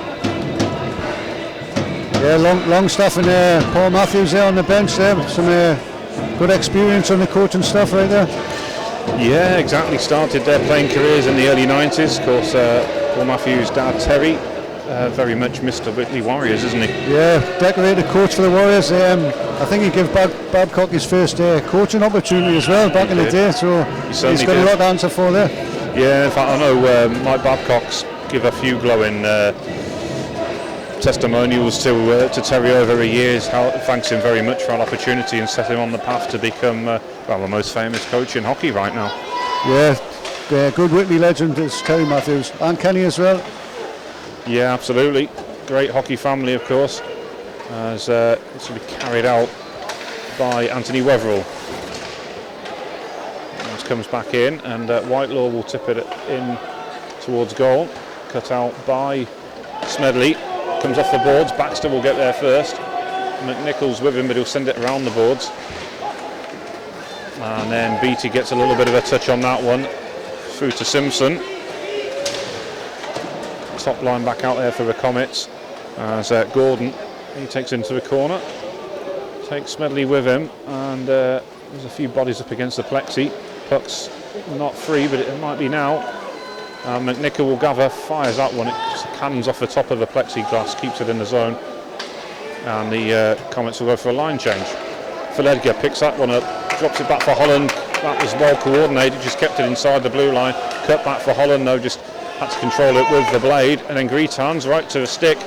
Yeah, Longstaff and Paul Matthews there on the bench there. Some good experience on the coaching stuff right there. Yeah, exactly. Started their playing careers in the early 90s. Of course, Paul Matthews' dad Terry, very much Mr. Whitley Warriors, isn't he? Yeah, decorated coach for the Warriors. I think he gave Babcock his first coaching opportunity as well back in the day, so he's got a lot to answer for there. Yeah, in fact, I know Mike Babcock's give a few glowing testimonials to Terry over the years. Thanks him very much for an opportunity and set him on the path to become the most famous coach in hockey right now. Yeah, good Whitley legend is Terry Matthews, and Kenny as well. Yeah, absolutely. Great hockey family, of course, as it's to be carried out by Anthony Wetherill. This comes back in, and Whitelaw will tip it in towards goal. Cut out by Smedley. Comes off the boards. Baxter will get there first. McNichol's with him, but he'll send it around the boards. And then Beattie gets a little bit of a touch on that one. Through to Simpson. Top line back out there for the Comets. As Gordon, he takes into the corner. Takes Smedley with him, and there's a few bodies up against the plexi. Puck's not free, but it might be now. McNichol will gather, fires that one. It just cannons off the top of the plexiglass, keeps it in the zone. And the Comets will go for a line change. Phil Edgar picks that one up, drops it back for Holland. That was well coordinated, just kept it inside the blue line. Cut back for Holland, though, just had to control it with the blade. And then Greetans right to the stick.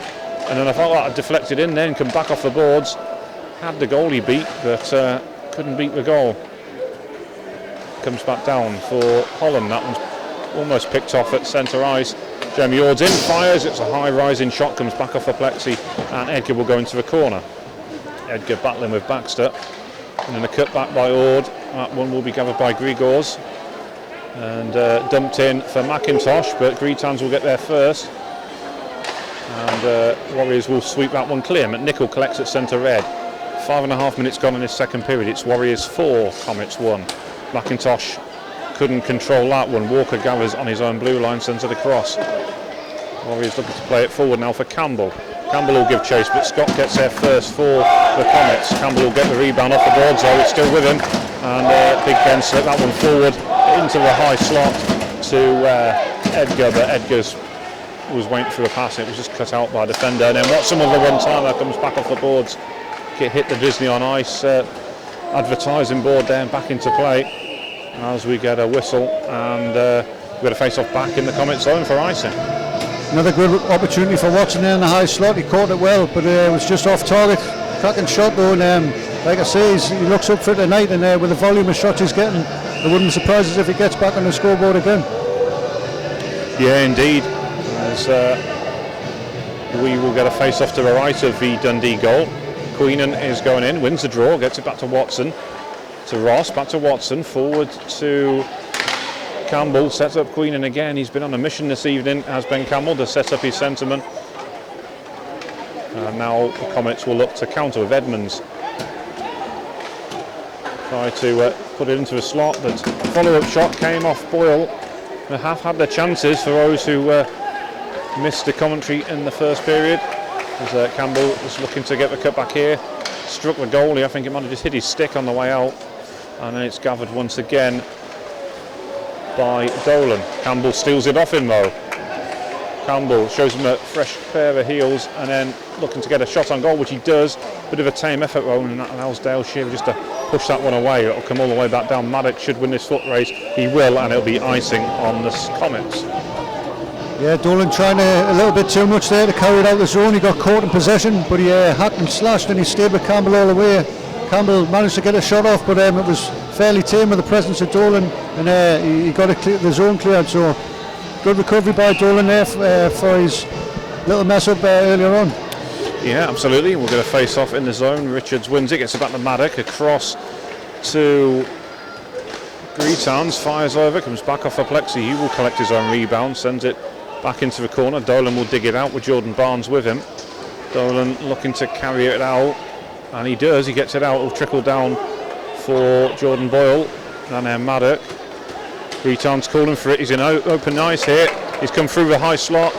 And then I thought that deflected in there and come back off the boards. Had the goalie beat, but couldn't beat the goal. Comes back down for Holland. That one's almost picked off at centre ice. Jeremy Ord's in, fires. It's a high rising shot, comes back off the plexi, and Edgar will go into the corner. Edgar battling with Baxter. And then a cut back by Ord. That one will be gathered by Grigors. And dumped in for McIntosh, but Greetans will get there first. And Warriors will sweep that one clear. McNichol collects at centre red. 5.5 minutes gone in this second period. It's Warriors 4, Comets 1. McIntosh couldn't control that one. Walker gathers on his own blue line, sends it across. Warriors looking to play it forward now for Campbell. Campbell will give chase, but Scott gets there first for the Comets. Campbell will get the rebound off the boards, though it's still with him. And Big Ben slipped that one forward into the high slot to Edgar, but Edgar's was waiting for a pass. It was just cut out by a defender. And then Watson with the one-timer comes back off the boards hit the Disney on Ice advertising board there and back into play as we get a whistle, and we've got a face-off back in the Comet zone for icing. Another good opportunity for Watson there in the high slot. He caught it well, but it was just off target. Cracking shot though, and like I say, he looks up for it tonight, and with the volume of shots he's getting, it wouldn't surprise us if he gets back on the scoreboard again. Yeah, indeed. As we will get a face-off to the right of the Dundee goal. Queenan is going in, wins the draw, gets it back to Watson, to Ross, back to Watson, forward to Campbell, sets up Queenan again. He's been on a mission this evening, as Ben Campbell, to set up his centreman. Now the Comets will look to counter with Edmonds. Try to put it into a slot, but follow-up shot came off Boyle. They have had their chances for those who missed the commentary in the first period. As Campbell was looking to get the cut back here, struck the goalie. I think it might have just hit his stick on the way out, and then it's gathered once again by Dolan. Campbell steals it off him though. Campbell shows him a fresh pair of heels and then looking to get a shot on goal, which he does. Bit of a tame effort though, and that allows Dale Shearer just to push that one away. It'll come all the way back down. Maddox should win this foot race. He will, and it'll be icing on the Comets. Yeah, Dolan trying a little bit too much there to carry it out the zone. He got caught in possession, but he hacked and slashed, and he stayed with Campbell all the way. Campbell managed to get a shot off, but it was fairly tame with the presence of Dolan, and he got the zone cleared. So good recovery by Dolan there for his little mess up earlier on. Yeah, absolutely. We'll get a face off in the zone. Richards wins it, gets it back to Maddock, across to Greetowns, fires over, comes back off a plexi. He will collect his own rebound, sends it back into the corner. Dolan will dig it out with Jordan Barnes with him. Dolan looking to carry it out, and he does. He gets it out. It'll trickle down for Jordan Boyle, and then Maddock. Greetowns calling for it. He's in open ice here. He's come through the high slot,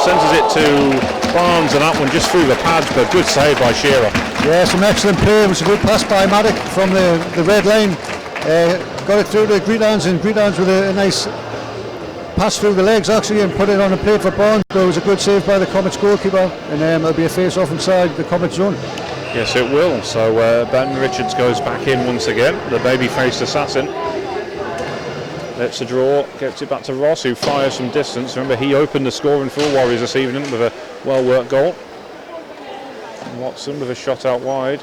centres it to Barnes, and that one just through the pads, but good save by Shearer. Yeah, some excellent play. It was a good pass by Maddock from the red line. Got it through to Greetowns, and Greetowns with a nice pass through the legs actually, and put it on a plate for Barnes. So it was a good save by the Comets goalkeeper, and it'll be a face off inside the Comets zone. Yes, it will. So Ben Richards goes back in once again, the baby-faced assassin. Lets the draw, gets it back to Ross, who fires from distance. Remember, he opened the scoring for the Warriors this evening with a well-worked goal. Watson with a shot out wide,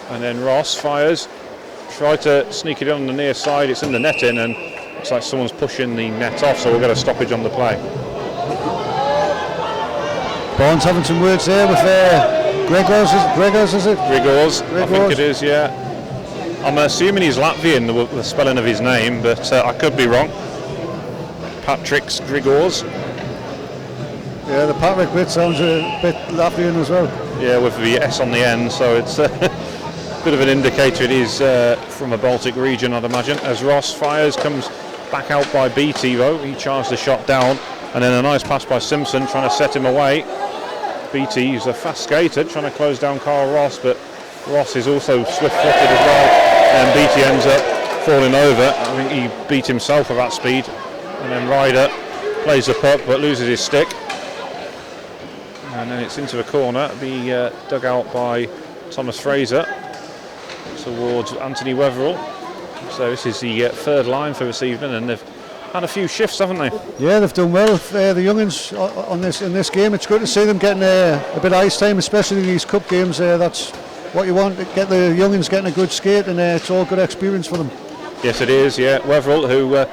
and then Ross fires, tried to sneak it in on the near side. It's in the netting, and looks like someone's pushing the net off, so we'll get a stoppage on the play. Barnes having some words there with Gregors, is it? Gregors, I think it is, yeah. I'm assuming he's Latvian, the spelling of his name, but I could be wrong. Patrick's Gregors. Yeah, the Patrick bit sounds a bit Latvian as well. Yeah, with the S on the end, so it's a bit of an indicator it is from a Baltic region, I'd imagine. As Ross fires, comes back out by Beattie though. He charged the shot down, and then a nice pass by Simpson trying to set him away. Beattie is a fast skater trying to close down Carl Ross, but Ross is also swift-footed as well, and Beattie ends up falling over. I think he beat himself with that speed, and then Ryder plays the puck but loses his stick, and then it's into a corner, be dug out by Thomas Fraser towards Anthony Wetherell. So this is the third line for this evening, and they've had a few shifts, haven't they? Yeah, they've done well. The young'uns in this game. It's good to see them getting a bit of ice time, especially in these cup games. That's what you want, get the young'uns getting a good skate, and it's all good experience for them. Yes, it is. Yeah, Wetherell, who a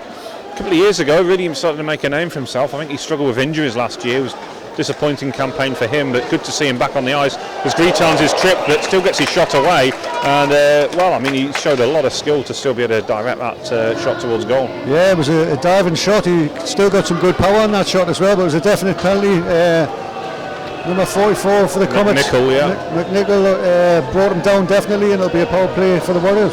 couple of years ago really started to make a name for himself. I think he struggled with injuries last year. It was a disappointing campaign for him, but good to see him back on the ice. As Greetowns is tripped, but still gets his shot away, and well, I mean, he showed a lot of skill to still be able to direct that shot towards goal. Yeah, it was a diving shot. He still got some good power on that shot as well, but it was a definite penalty. Number 44 for the Comets. McNichol, yeah. McNichol brought him down definitely, and it'll be a power play for the Warriors.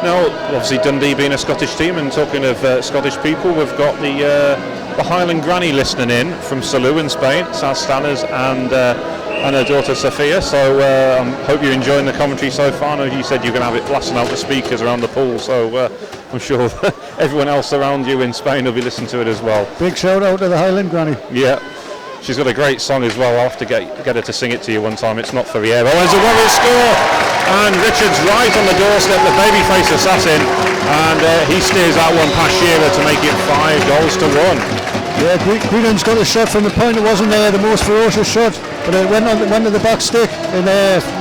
Now, obviously Dundee being a Scottish team, and talking of Scottish people, we've got the Highland Granny listening in from Salou in Spain, Saz Stanners and her daughter Sophia. So I hope you're enjoying the commentary so far. I know you said you're going to have it blasting out the speakers around the pool, so I'm sure everyone else around you in Spain will be listening to it as well. Big shout out to the Highland Granny. Yeah. She's got a great song as well. I'll have to get her to sing it to you one time. It's not for the air. Oh, there's a Warriors score, and Richards right on the doorstep, the babyface assassin, and he steers that one past Shearer to make it 5-1. Yeah, Greenland's got a shot from the point. It wasn't the most ferocious shot, but it went to the back stick, and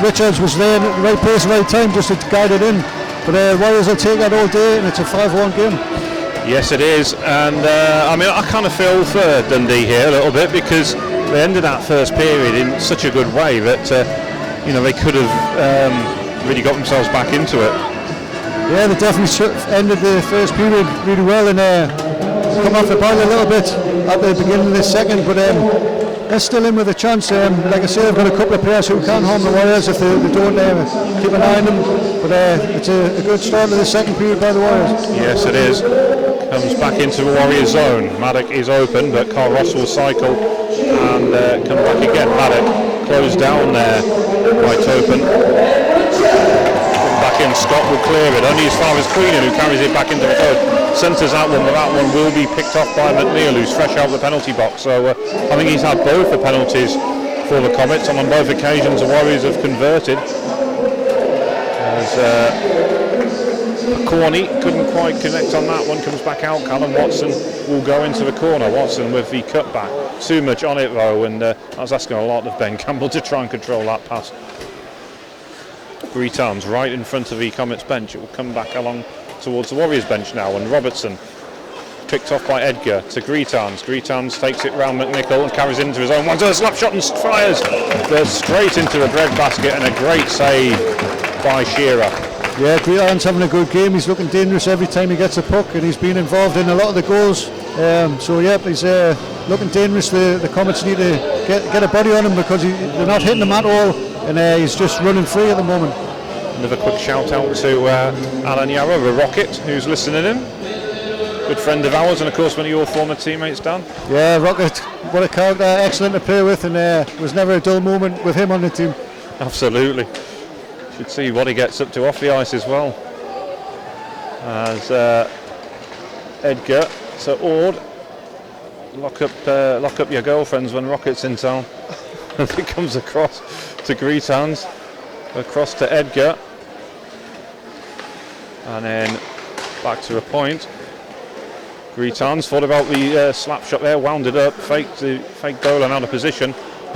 Richards was there in the right place, right time, just to guide it in. But Warriors will take that all day, and it's a 5-1 game. Yes, it is, and I mean, I kind of feel for Dundee here a little bit, because they ended that first period in such a good way that they could have really got themselves back into it. Yeah, they definitely ended the first period really well, and come off the ball a little bit at the beginning of the second, but they're still in with a chance. Like I say, they've got a couple of players who can't harm the Warriors if they don't keep an eye on them, but it's a good start to the second period by the Warriors. Yes, it is. Comes back into the Warriors zone. Maddock is open, but Carl Ross will cycle and come back again. Maddock closed down there, right open. Come back in, Scott will clear it, only as far as Queenan, who carries it back into the code. Centres that one, but that one will be picked off by McNeil, who's fresh out of the penalty box. So I think he's had both the penalties for the Comets, and on both occasions the Warriors have converted. Corney couldn't quite connect on that one, comes back out. Callum Watson will go into the corner. Watson with the cutback. Too much on it though, and I was asking a lot of Ben Campbell to try and control that pass. Greetans right in front of the Comets bench. It will come back along towards the Warriors bench now, and Robertson picked off by Edgar to Greetans. Greetans takes it round McNichol and carries into his own one. To a slap shot and fires straight into the bread basket, and a great save by Shearer. Yeah, Greetans having a good game. He's looking dangerous every time he gets a puck, and he's been involved in a lot of the goals. So yeah, he's looking dangerous. The Comets need to get a body on him, because they're not hitting him at all, and he's just running free at the moment. Another quick shout out to Alan Yarrow, a Rocket, who's listening in. Good friend of ours, and of course one of your former teammates, Dan. Yeah, Rocket, what a character, excellent to play with, and was never a dull moment with him on the team. Absolutely. Should see what he gets up to off the ice as well. As Edgar to Ord, lock up your girlfriends when Rocket's in town. As it comes across to Greetans, across to Edgar, and then back to a point. Greetans thought about the slap shot there, wound it up, faked Dolan out of position,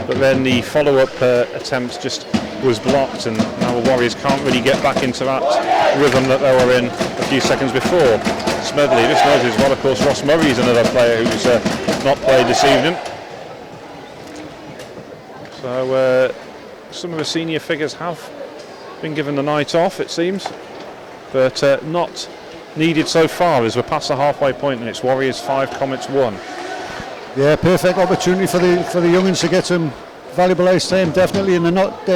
but then the follow-up attempt just was blocked, and now the Warriors can't really get back into that rhythm that they were in a few seconds before. Smedley just knows as well, of course, Ross Murray's another player who's not played this evening. So some of the senior figures have been given the night off, it seems, but not needed so far, as we're past the halfway point, and it's Warriors 5, Comets 1. Yeah, perfect opportunity for the young'uns to get some valuable ice time, definitely, and they're not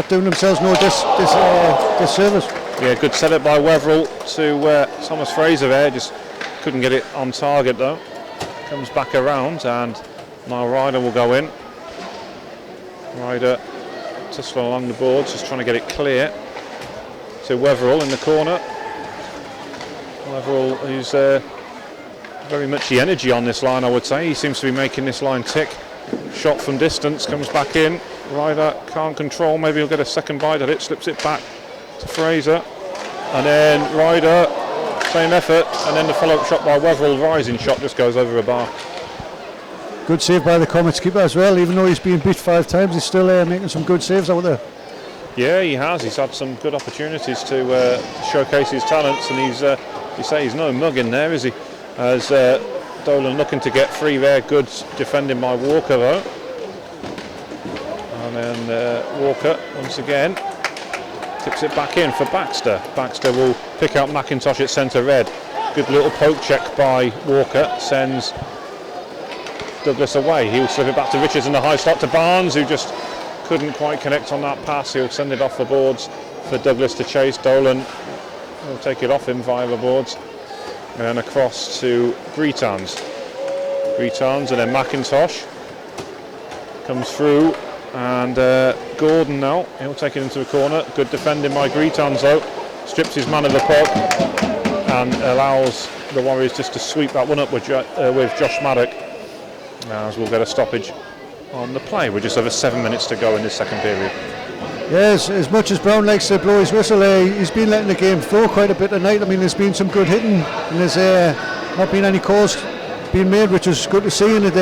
doing themselves no disservice. Yeah, good setup by Wetherill to Thomas Fraser there, just couldn't get it on target though. Comes back around, and now Ryder will go in. Ryder tussling along the boards, just trying to get it clear to Wetherill in the corner. Wetherill, who's very much the energy on this line, I would say. He seems to be making this line tick. Shot from distance, comes back in. Ryder can't control, maybe he'll get a second bite at it, slips it back to Fraser. And then Ryder, same effort, and then the follow-up shot by Wetherill, rising shot, just goes over a bar. Good save by the Comets keeper as well, even though he's been beat 5 times, he's still making some good saves out there. Yeah, he has. He's had some good opportunities to showcase his talents, and he's no mug in there, is he? As Dolan looking to get free there, good defending by Walker though. And then Walker once again tips it back in for Baxter. Baxter will pick out McIntosh at centre red. Good little poke check by Walker, sends Douglas away. He'll slip it back to Richards in the high slot to Barnes, who just couldn't quite connect on that pass. He'll send it off the boards for Douglas to chase. Dolan will take it off him via the boards. And then across to Greetans. Greetans, and then McIntosh comes through, and Gordon now, he'll take it into the corner. Good defending by Greetans though. Strips his man of the puck and allows the Warriors just to sweep that one up with Josh Maddock. As we'll get a stoppage on the play. We're just over 7 minutes to go in this second period. Yes, as much as Brown likes to blow his whistle, he's been letting the game flow quite a bit tonight. I mean, there's been some good hitting, and there's not been any calls being made, which is good to see. And it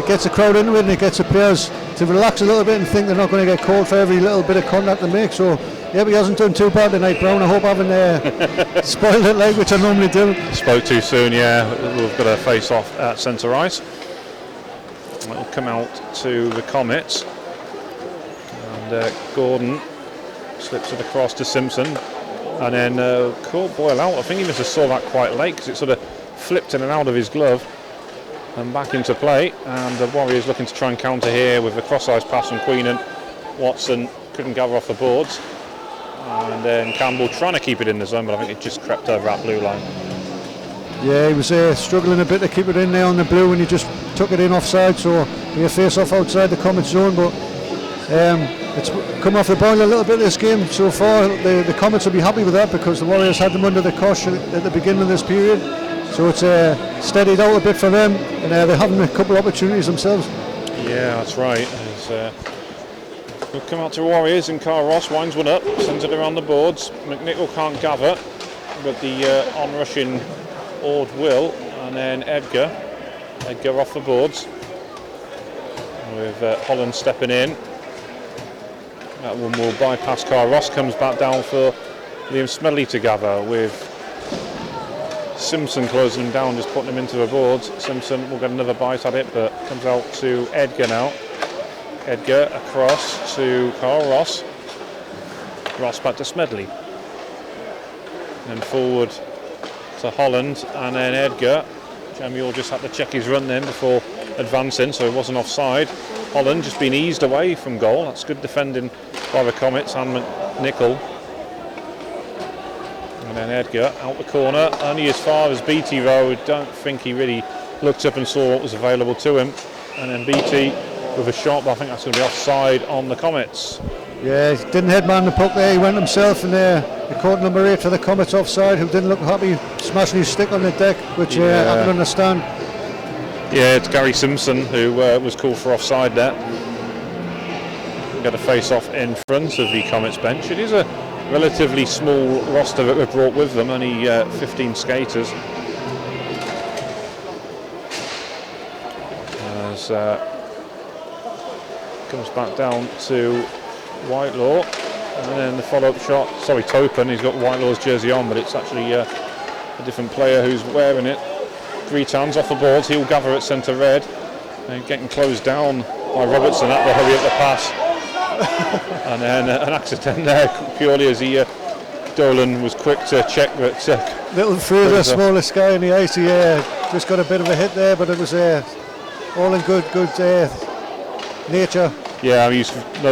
gets the crowd into it, and it gets the players to relax a little bit and think they're not going to get called for every little bit of contact they make. So, yeah, but he hasn't done too bad tonight, Brown. I hope I haven't spoiled it like which I normally do. Spoke too soon, yeah. We've got a face off at centre ice. It'll come out to the Comets. And Gordon slips it across to Simpson. And then caught Boyle out. I think he must have saw that quite late because it sort of flipped in and out of his glove. And back into play. And the Warriors looking to try and counter here with the cross-ice pass from Queenan. Watson couldn't gather off the boards. And then Campbell trying to keep it in the zone, but I think it just crept over that blue line. Yeah, he was struggling a bit to keep it in there on the blue, and he just took it in offside, so he face off outside the Comets zone. But it's come off the boil a little bit this game so far. The Comets will be happy with that because the Warriors had them under the cosh at the beginning of this period. So it's steadied out a bit for them, and they're having a couple of opportunities themselves. Yeah, that's right. We'll come out to Warriors, and Carl Ross winds one up, sends it around the boards. McNichol can't gather, but the on-rushing Ord will, and then Edgar off the boards, with Holland stepping in. That one will bypass Carl Ross, comes back down for Liam Smedley to gather, with Simpson closing him down, just putting him into the boards. Simpson will get another bite at it, but comes out to Edgar now. Edgar across to Carl Ross. Ross back to Smedley. And forward to Holland, and then Edgar. Jamul just had to check his run then before advancing, so he wasn't offside. Holland just been eased away from goal. That's good defending by the Comets and McNichol. And then Edgar out the corner, only as far as Beattie though. Don't think he really looked up and saw what was available to him. And then Beattie with a shot, but I think that's going to be offside on the Comets. Yeah, he didn't headman the puck there, he went himself, and he caught number 8 for the Comets offside, who didn't look happy, smashing his stick on the deck, which I can understand. Yeah, it's Gary Simpson who was called for offside there. Got a face-off in front of the Comets bench. It is a relatively small roster that they've brought with them, only 15 skaters. As comes back down to Whitelaw, and then the follow-up shot, Topin, he's got Whitelaw's jersey on, but it's actually a different player who's wearing it. Greetans off the boards, he'll gather at centre red, and getting closed down by Robertson at the hurry up the pass. And then an accident there, purely as Dolan was quick to check that. Little Fraser, smallest guy in the ice, he just got a bit of a hit there, but it was all in good nature. Yeah,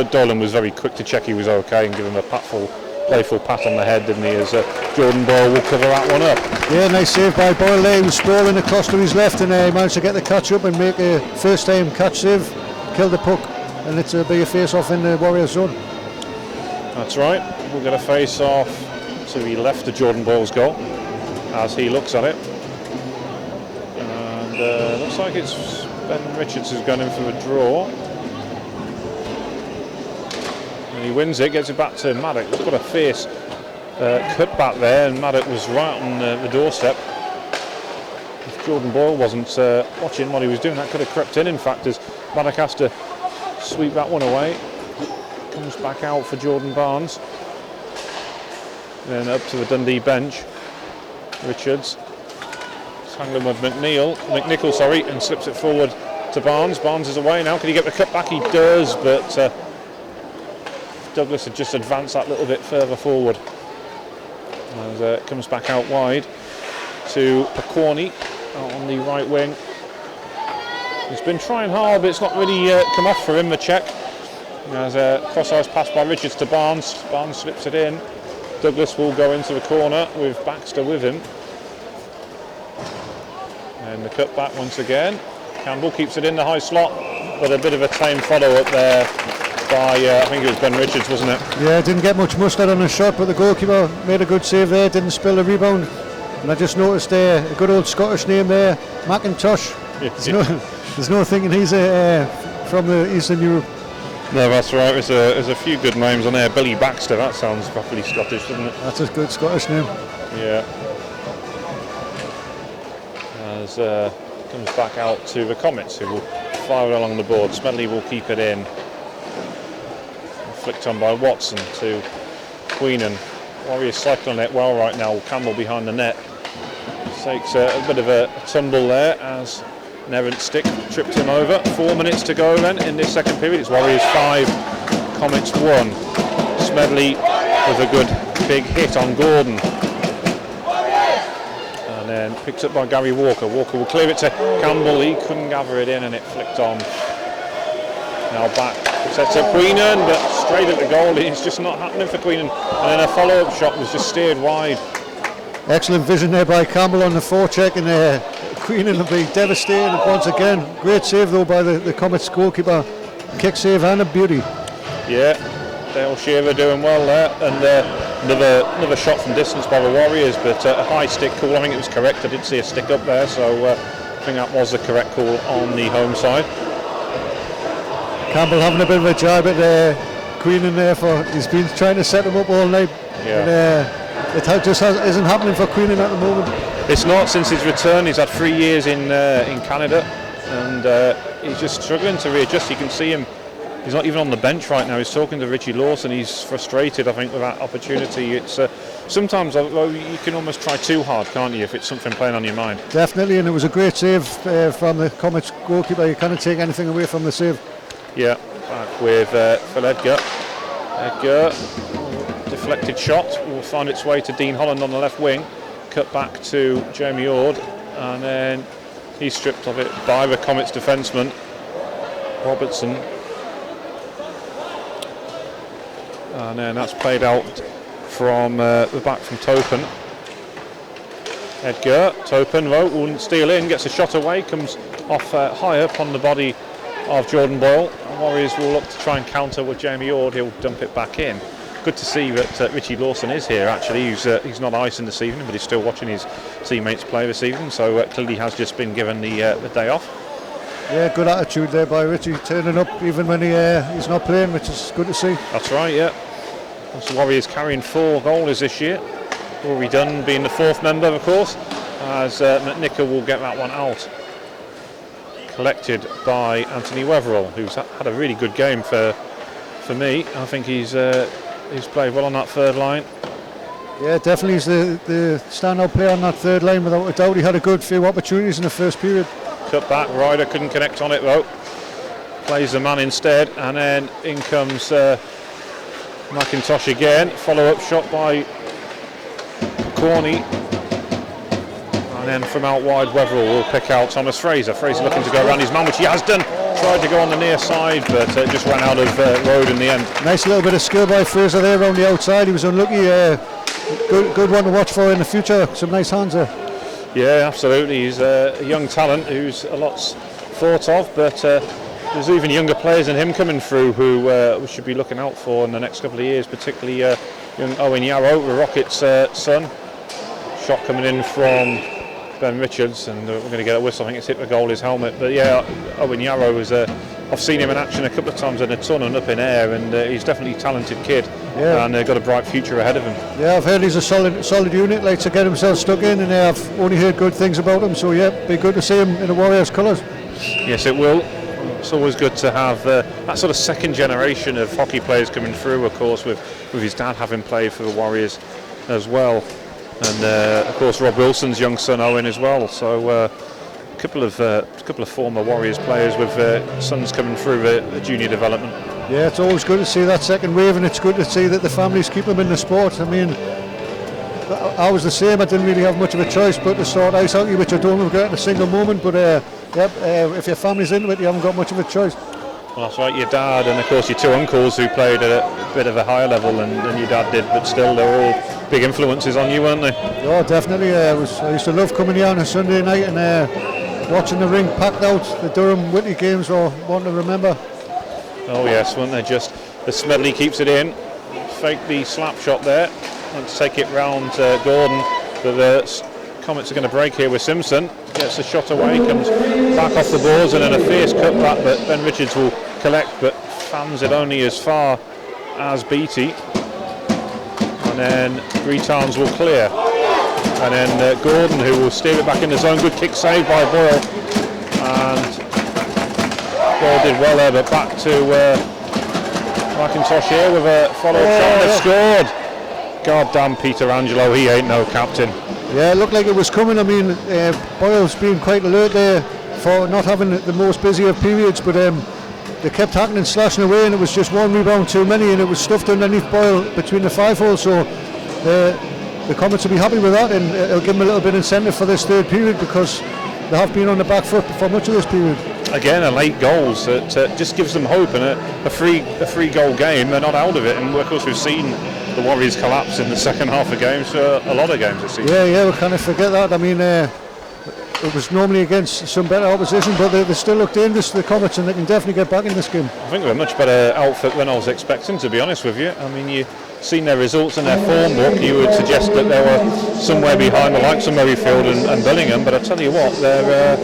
Dolan was very quick to check he was okay and give him a playful pat on the head, didn't he, as Jordan Boyle will cover that one up. Yeah, nice save by Boyle there. He was sprawling across to his left, and he managed to get the catch up and make a first time catch save, kill the puck, and it's a big face off in the Warriors zone. That's right, we'll get a face off to the left of Jordan Boyle's goal as he looks at it, and looks like it's Ben Richards who's gone in for a draw. And he wins it, gets it back to Maddock. He's got a fierce cut back there, and Maddock was right on the doorstep. If Jordan Boyle wasn't watching what he was doing, that could have crept in fact, as Maddock has to sweep that one away. Comes back out for Jordan Barnes. Then up to the Dundee bench. Richards. Hangling with McNichol, and slips it forward to Barnes. Barnes is away now. Can he get the cut back? He does, but Douglas had just advanced that little bit further forward. As it comes back out wide to Pacorni on the right wing. He's been trying hard, but it's not really come off for him, the check. As a cross-ice pass by Richards to Barnes. Barnes slips it in. Douglas will go into the corner with Baxter with him. And the cut back once again. Campbell keeps it in the high slot, but a bit of a tame follow-up there by, I think it was Ben Richards, wasn't it? Yeah, didn't get much mustard on his shot, but the goalkeeper made a good save there, didn't spill the rebound. And I just noticed a good old Scottish name there, McIntosh. There's There's no thinking he's from the Eastern Europe. No, that's right. There's a few good names on there. Billy Baxter, that sounds properly Scottish, doesn't it? That's a good Scottish name. Yeah. As comes back out to the Comets, who will fire along the board. Smedley will keep it in. Flicked on by Watson to Queenan. Warriors cycling it well right now. Campbell behind the net. Takes a bit of a tumble there as an errant stick tripped him over. 4 minutes to go then in this second period. It's Warriors 5, Comets 1. Smedley with a good big hit on Gordon. And then picked up by Gary Walker. Walker will clear it to Campbell. He couldn't gather it in and it flicked on. Now back. Sets up Queenan, but straight at the goal. It's just not happening for Queenan. And then a follow-up shot was just steered wide. Excellent vision there by Campbell on the forecheck, and Queenan will be devastated once again. Great save though by the Comets goalkeeper. Kick save and a beauty. Yeah, Dale Shearer doing well there, and another shot from distance by the Warriors, but a high stick call. I think it was correct. I did see a stick up there, so I think that was the correct call on the home side. Campbell having a bit of a jab at Queenan there, he's been trying to set him up all night. Yeah. And, it just isn't happening for Queenan at the moment. It's not since his return. He's had 3 years in Canada, and he's just struggling to readjust. You can see him. He's not even on the bench right now. He's talking to Richie Lawson. He's frustrated, I think, with that opportunity. It's sometimes you can almost try too hard, can't you, if it's something playing on your mind. Definitely, and it was a great save from the Comets goalkeeper. You can't take anything away from the save. Yeah, back with Phil Edgar. Edgar, deflected shot, will find its way to Dean Holland on the left wing. Cut back to Jamie Ord, and then he's stripped of it by the Comets defenceman, Robertson. And then that's played out from the back from Topen. Edgar, Topen, won't steal in, gets a shot away, comes off high up on the body of Jordan Boyle. Warriors will look to try and counter with Jamie Ord. He'll dump it back in. Good to see that Richie Lawson is here actually. He's not icing this evening, but he's still watching his teammates play this evening, so clearly has just been given the day off. Yeah, good attitude there by Richie, turning up even when he's not playing, which is good to see. That's right, yeah. The Warriors carrying 4 goalers this year. Rory Dunn being the 4th member, of course, as McNicker will get that one out. Collected by Anthony Weatherall, who's had a really good game for me. I think he's played well on that third line. Yeah, definitely he's the standout player on that third line. Without a doubt, he had a good few opportunities in the first period. Cut back, Ryder couldn't connect on it though. Plays the man instead, and then in comes McIntosh again. Follow-up shot by Corney. And then from out wide, Weatherall will pick out Thomas Fraser. Fraser looking to go around his man, which he has done. Tried to go on the near side, but just ran out of road in the end. Nice little bit of skill by Fraser there around the outside. He was unlucky. Good one to watch for in the future. Some nice hands there. Yeah, absolutely. He's a young talent who's a lot's thought of, but there's even younger players than him coming through who we should be looking out for in the next couple of years, particularly young Owen Yarrow, the Rockets' son. Shot coming in from Ben Richards, and we're going to get a whistle. I think it's hit the goalie's helmet. But yeah, Owen Yarrow is I've seen him in action a couple of times in a ton and up in air, and he's definitely a talented kid. Yeah. And got a bright future ahead of him. Yeah, I've heard he's a solid unit, like to get himself stuck in, and I've only heard good things about him. So yeah, be good to see him in the Warriors colours. Yes, it will. It's always good to have that sort of second generation of hockey players coming through, of course, with his dad having played for the Warriors as well. And of course Rob Wilson's young son Owen as well. So a couple of former Warriors players with sons coming through the junior development. Yeah, it's always good to see that second wave, and it's good to see that the families keep them in the sport. I mean, I was the same. I didn't really have much of a choice but to start ice hockey, which I don't regret a single moment. But if your family's into it, you haven't got much of a choice. Well, that's right, your dad and of course your 2 uncles who played at a bit of a higher level than your dad did, but still they were all big influences on you, weren't they? Oh, definitely. I used to love coming here on a Sunday night and watching the rink packed out. The Durham Whitley games were one to remember. Oh yes, weren't they just? The Smedley keeps it in, fake the slap shot there, and take it round Gordon, but the Comets are going to break here with Simpson. gets the shot away, comes back off the boards, and then a fierce cutback, but Ben Richards will collect, but fans it only as far as Beattie. And then Greetans will clear. And then Gordon, who will steer it back in the zone. Good kick save by Boyle. And Boyle did well there, but back to McIntosh here with a follow-up shot. They've scored. God damn Peter Angelo, he ain't no captain. Yeah, it looked like it was coming. I mean, Boyle's been quite alert there for not having the most busy of periods, but they kept hacking and slashing away, and it was just one rebound too many, and it was stuffed underneath Boyle between the 5 holes. So the Comets will be happy with that, and it'll give them a little bit of incentive for this third period, because they have been on the back foot for much of this period. Again, a late goals that just gives them hope, and a free goal game. They're not out of it, and of course we've seen the Warriors collapse in the second half of games for a lot of games this season. Yeah, we kind of forget that. I mean, it was normally against some better opposition, but they still look dangerous to the Comets, and they can definitely get back in this game. I think they're a much better outfit than I was expecting, to be honest with you. I mean, you've seen their results and their form book, you would suggest that they were somewhere behind the likes of Murrayfield and Billingham, but I tell you what, they're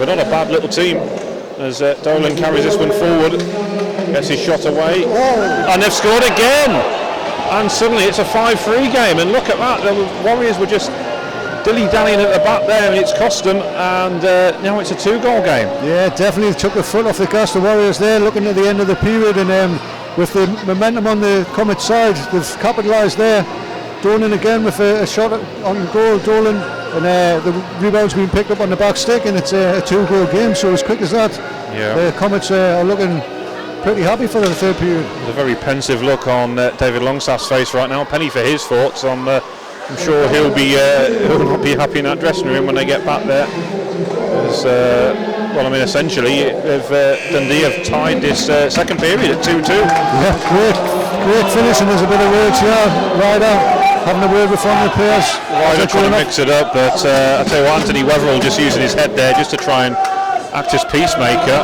not a bad little team. As Dolan carries this one forward, gets his shot away, and they've scored again! And suddenly it's a 5-3 game, and look at that, the Warriors were just dilly-dallying at the back there, and it's cost them, and now it's a 2-goal game. Yeah, definitely took the foot off the gas, the Warriors there, looking at the end of the period, and with the momentum on the Comet side, they've capitalised there. Dolan again with a shot on goal, Dolan, and the rebound's been picked up on the back stick, and it's a 2-goal game, so as quick as that, the Comets are looking pretty happy for the third period. There's a very pensive look on David Longstaff's face right now. Penny for his thoughts on. I'm sure he'll not be happy in that dressing room when they get back there. Well, I mean, essentially, Dundee have tied this second period at 2-2. Yeah, great finish, and there's a bit of words here. Ryder having a word with one of the players. Ryder trying to mix it up, but I tell you what, Anthony Wetherell just using his head there just to try and act as peacemaker.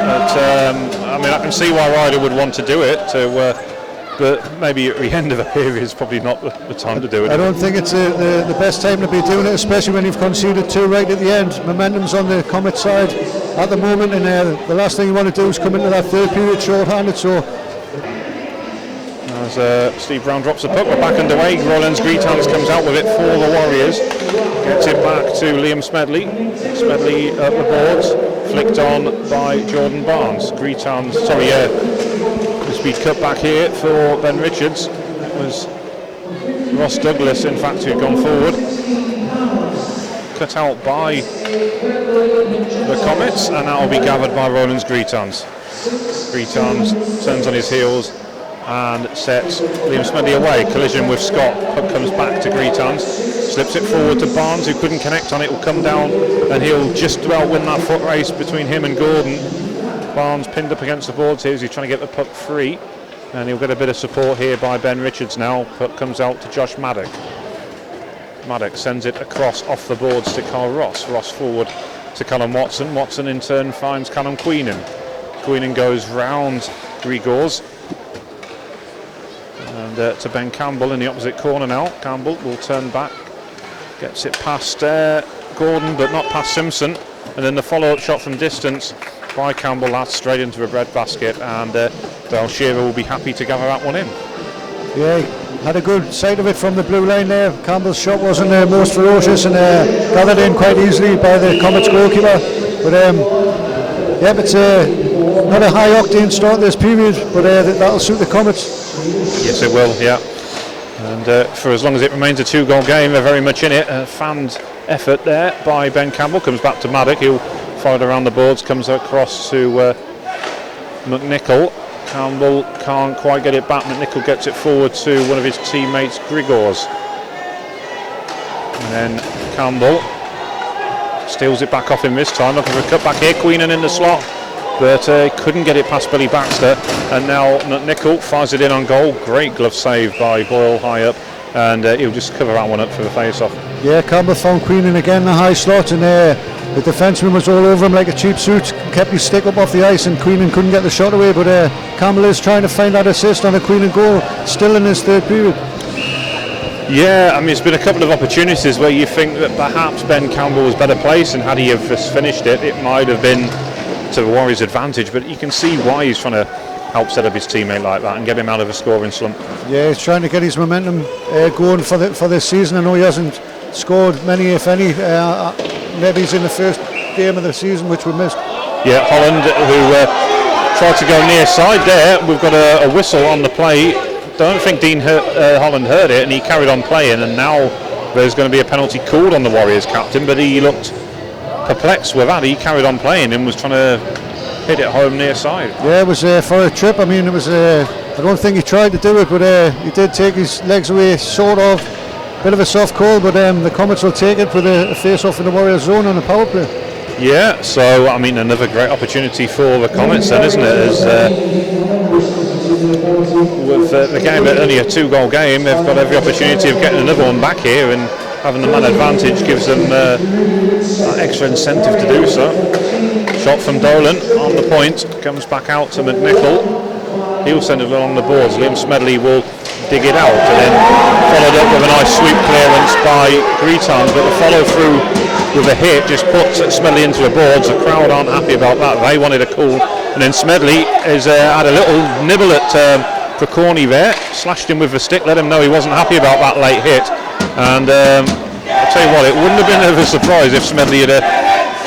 But I mean, I can see why Ryder would want to do it, but maybe at the end of a period is probably not the time to do it. I don't think it's the best time to be doing it, especially when you've conceded 2 right at the end. Momentum's on the Comet side at the moment, and the last thing you want to do is come into that third period short-handed. So as Steve Brown drops the puck, we're back underway. Rollins Greetans comes out with it for the Warriors, gets it back to Liam Smedley. Smedley at the boards, flicked on by Jordan Barnes. Greetans, the speed cut back here for Ben Richards. It was Ross Douglas, in fact, who'd gone forward. Cut out by the Comets, and that will be gathered by Rollins Greetans. Greetans turns on his heels and sets Liam Smedley away. Collision with Scott. Puck comes back to Greetans, slips it forward to Barnes, who couldn't connect on it. Will come down, and he'll just about win that foot race between him and Gordon. Barnes pinned up against the boards here as he's trying to get the puck free, and he'll get a bit of support here by Ben Richards now. Puck comes out to Josh Maddock. Maddock sends it across off the boards to Carl Ross. Ross forward to Callum Watson. Watson in turn finds Callum Queenan. Queenan goes round Grigors and to Ben Campbell in the opposite corner now. Campbell will turn back, gets it past Gordon, but not past Simpson, and then the follow-up shot from distance by Campbell, that's straight into the bread basket, and Dale Shearer will be happy to gather that one in. Yeah, had a good sight of it from the blue line there. Campbell's shot wasn't most ferocious, and gathered in quite easily by the Comets goalkeeper. But it's not a high octane start this period, but that'll suit the Comets. Yes, it will, yeah. And for as long as it remains a 2-goal game, they're very much in it. Fanned effort there by Ben Campbell, comes back to Maddock, he'll fire it around the boards, comes across to McNichol. Campbell can't quite get it back. McNichol gets it forward to one of his teammates, Grigors. And then Campbell steals it back off him this time, looking for a cut back here. Queenan in the slot, but couldn't get it past Billy Baxter. And now McNichol fires it in on goal. Great glove save by Boyle high up, and he'll just cover that one up for the face-off. Yeah, Campbell found Queenan again in the high slot, and the defenseman was all over him like a cheap suit, kept his stick up off the ice, and Queenan couldn't get the shot away, but Campbell is trying to find that assist on a Queenan goal, still in his third period. Yeah, I mean, it's been a couple of opportunities where you think that perhaps Ben Campbell was better placed, and had he have just finished it, it might have been to the Warriors' advantage. But you can see why he's trying to help set up his teammate like that and get him out of a scoring slump. Yeah, he's trying to get his momentum going for this season. I know he hasn't scored many, if any. Maybe he's in the first game of the season, which we missed. Yeah, Holland, who tried to go near side there. We've got a whistle on the play. Don't think Holland heard it, and he carried on playing, and now there's going to be a penalty called on the Warriors captain, but he looked perplexed with that. He carried on playing and was trying to hit it home near side. Yeah, it was for a trip. I mean, it was I don't think he tried to do it, but he did take his legs away, sort of. Bit of a soft call, but the Comets will take it with a face-off in the Warriors zone on a power play. Yeah, so I mean, another great opportunity for the Comets then, isn't it? As with the game only a 2-goal game, they've got every opportunity of getting another one back here, and having the man advantage gives them extra incentive to do so. Shot from Dolan on the point, comes back out to McNichol. He'll send it along the boards. Liam Smedley will dig it out, and then followed up with a nice sweep clearance by Greetan, but the follow through with a hit just puts Smedley into the boards. The crowd aren't happy about that. They wanted a call, and then Smedley has had a little nibble at Precorny there, slashed him with the stick, let him know he wasn't happy about that late hit, and I'll tell you what, it wouldn't have been a surprise if Smedley had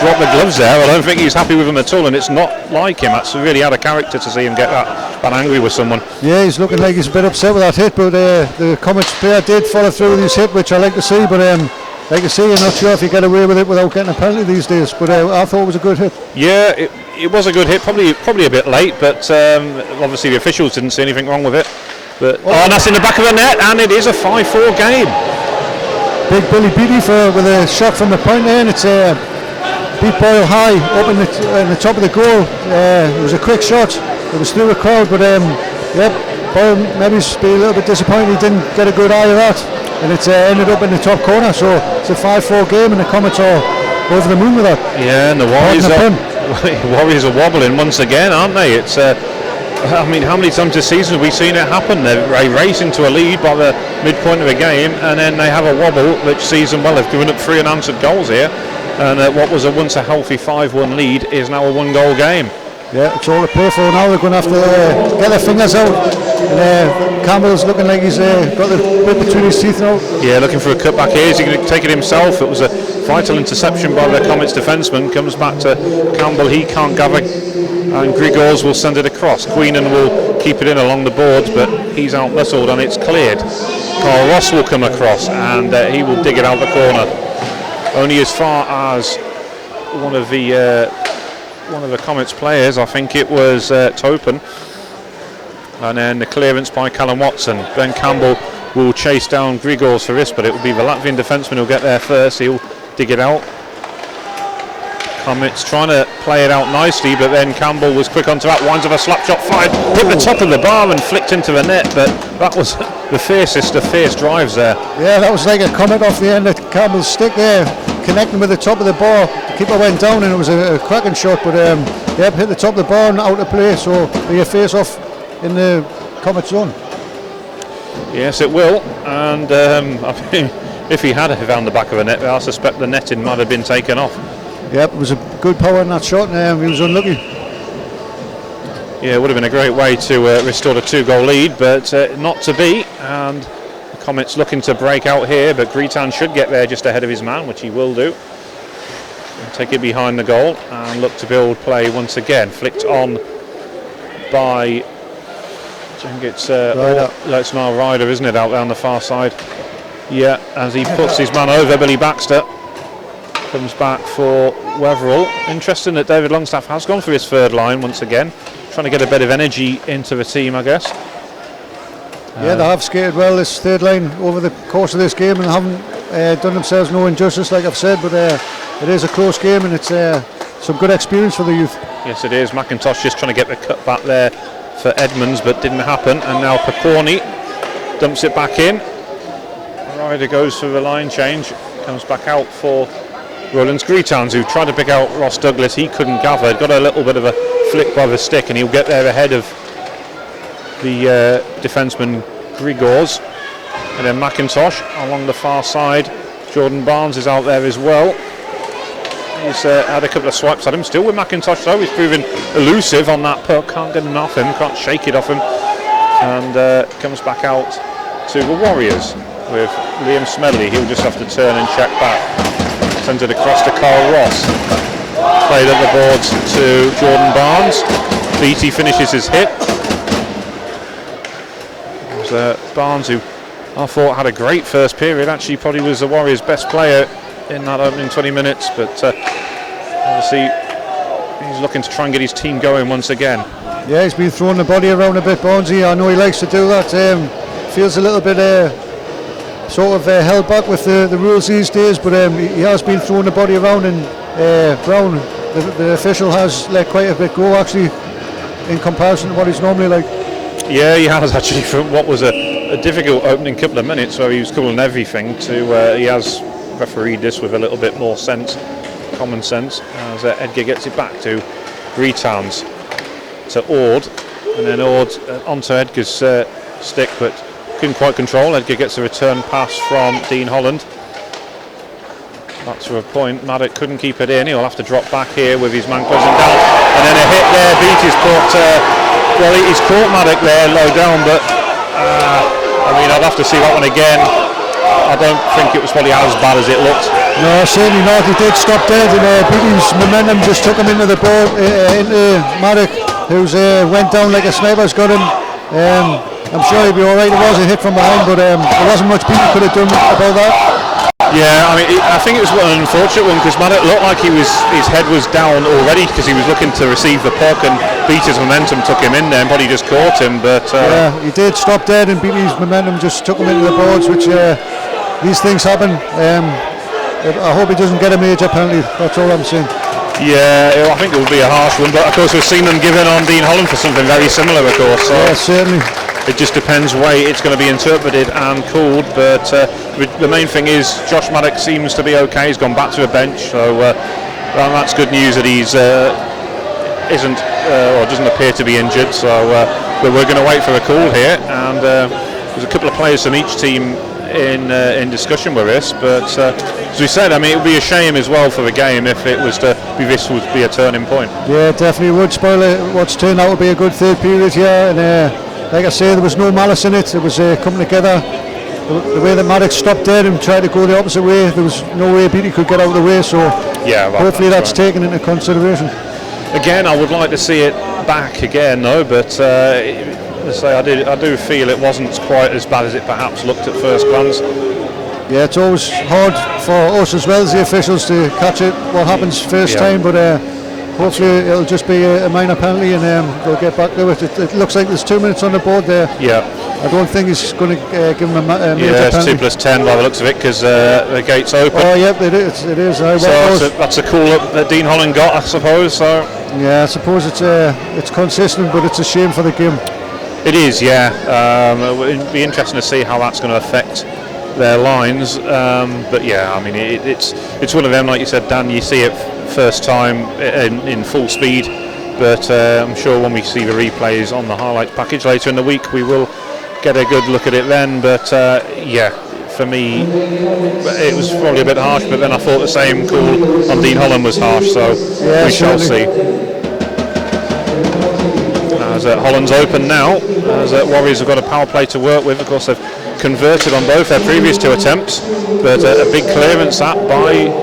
dropped the gloves there. I don't think he's happy with them at all, and it's not like him. That's really out of character to see him get that angry with someone. Yeah, he's looking like he's a bit upset with that hit, but the Comets player did follow through with his hit, which I like to see, but like I say, I'm not sure if you get away with it without getting a penalty these days, but I thought it was a good hit. Yeah, it was a good hit, probably a bit late, but obviously the officials didn't see anything wrong with it. But and that's in the back of the net, and it is a 5-4 game. Big Billy Beattie with a shot from the point there, and it's beat Boyle high up in the top of the goal. It was a quick shot. It was through the crowd, but Boyle maybe be a little bit disappointed he didn't get a good eye of that, and it's ended up in the top corner. So it's a 5-4 game, and the Comets are over the moon with that. Yeah, and the Warriors are wobbling once again, aren't they? It's I mean, how many times this season have we seen it happen? They race into a lead by the midpoint of a game, and then they have a wobble which sees them, well, they've given up 3 unanswered goals here, and what was once a healthy 5-1 lead is now a 1-goal game. Yeah, it's all to play for now. They're going to have to get their fingers out. And Campbell's looking like he's got the bit between his teeth now. Yeah, looking for a cutback here. Is he going to take it himself? It was a vital interception by the Comets defenceman. Comes back to Campbell. He can't gather, and Grigors will send it across. Queenan will keep it in along the boards, but he's out muscled and it's cleared. Carl Ross will come across, and he will dig it out the corner. Only as far as one of the Comets players, I think it was Topen, and then the clearance by Callum Watson. Ben Campbell will chase down Grigors for this, but it will be the Latvian defenceman who'll get there first. He'll dig it out. Comets trying to play it out nicely, but then Campbell was quick onto that, winds up a slap shot fired, hit the top of the bar and flicked into the net, but that was the fiercest of fierce drives there. Yeah, that was like a Comet off the end of Campbell's stick there, connecting with the top of the bar. The keeper went down and it was a cracking shot, but hit the top of the bar and out of play, so be a face off in the Comet zone. Yes, it will, and I mean, if he had found the back of the net, I suspect the netting might have been taken off. Yep, it was a good power in that shot, and he was unlucky. Yeah, it would have been a great way to restore the 2-goal lead, but not to be, and the Comets looking to break out here, but Greetan should get there just ahead of his man, which he will do. And take it behind the goal and look to build play once again. Flicked on by, I think it's Niall Ryder, isn't it, out there on the far side? Yeah, as he puts his man over, Billy Baxter comes back for Wetherell. Interesting that David Longstaff has gone for his third line once again, trying to get a bit of energy into the team, I guess. Yeah, they have skated well this third line over the course of this game and haven't done themselves no injustice, like I've said, but it is a close game and it's some good experience for the youth. Yes, it is. McIntosh just trying to get the cut back there for Edmonds, but didn't happen, and now Pecorny dumps it back in. Ryder goes for the line change, comes back out for Rollins Greetans, who tried to pick out Ross Douglas. He couldn't gather, got a little bit of a flick by the stick, and he'll get there ahead of the defenceman Grigors. And then McIntosh along the far side. Jordan Barnes is out there as well. He's had a couple of swipes at him. Still with McIntosh though. He's proving elusive on that puck. Can't get enough of him. Can't shake it off him. And comes back out to the Warriors with Liam Smedley. He'll just have to turn and check back. Sends it across to Carl Ross. Played at the boards to Jordan Barnes. Beattie finishes his hit. It was Barnes, who I thought had a great first period. Actually probably was the Warriors' best player in that opening 20 minutes. But obviously he's looking to try and get his team going once again. Yeah, he's been throwing the body around a bit, Barnesy. I know he likes to do that. Feels a little bit sort of held back with the rules these days, but he has been throwing the body around, and Brown, the official, has let quite a bit go actually in comparison to what he's normally like. Yeah, he has actually. From what was a difficult opening couple of minutes where he was calling everything to he has refereed this with a little bit more sense, common sense, as Edgar gets it back to Retowns, to Ord, and then Ord onto Edgar's stick, but couldn't quite control. Edgar gets a return pass from Dean Holland. That's for a point. Maddock couldn't keep it in. He'll have to drop back here with his man closing down, and then a hit there. Beattie's caught. He's caught Maddock there low down, but I mean, I'd have to see that one again. I don't think it was probably as bad as it looked. No, certainly not. He did stop dead, and Beattie's momentum just took him into the ball, into Maddock, who's went down like a sniper's got him. I'm sure he'll be alright. It was a hit from behind, but there wasn't much Beattie could have done about that. Yeah, I mean, I think it was an unfortunate one because Maddock looked like his head was down already because he was looking to receive the puck, and Beattie's momentum took him in there and probably just caught him. But yeah, he did stop dead, and Beattie's momentum just took him into the boards, which these things happen. I hope he doesn't get a major penalty. That's all I'm saying. Yeah, I think it would be a harsh one, but of course we've seen them given on Dean Holland for something very similar, of course. So yeah, certainly. It just depends way it's going to be interpreted and called, but the main thing is Josh Maddock seems to be okay. He's gone back to a bench, so that's good news that he's isn't or doesn't appear to be injured. So, but we're going to wait for a call here, and there's a couple of players from each team in discussion with this. But as we said, I mean, it would be a shame as well for the game if it was to be this would be a turning point. Yeah, definitely would spoil it. What's turned out to be a good third period here, and. Like I say, there was no malice in it. It was coming together. The way that Maddox stopped dead and tried to go the opposite way, there was no way Beattie could get out of the way. So yeah, hopefully that's taken into consideration. Again, I would like to see it back again, though. But I do feel it wasn't quite as bad as it perhaps looked at first glance. Yeah, it's always hard for us as well as the officials to catch it. What happens first time, but. Hopefully it'll just be a minor penalty, and they'll get back to it. It looks like there's 2 minutes on the board there. Yeah. I don't think he's going to give him a major penalty. Yeah, it's 2 + 10 by the looks of it, because the gate's open. Oh, yeah, it is. So that's a call up that Dean Holland got, I suppose. So yeah, I suppose it's consistent, but it's a shame for the game. It is, yeah. It'll be interesting to see how that's going to affect their lines. But yeah, I mean, it's one of them, like you said, Dan. You see it first time in full speed, but I'm sure when we see the replays on the highlights package later in the week, we will get a good look at it then. But yeah, for me, it was probably a bit harsh, but then I thought the same call on Dean Holland was harsh, so yeah, we shall see. As Holland's open now, as Warriors have got a power play to work with. Of course, they've converted on both their previous 2 attempts, but a big clearance that by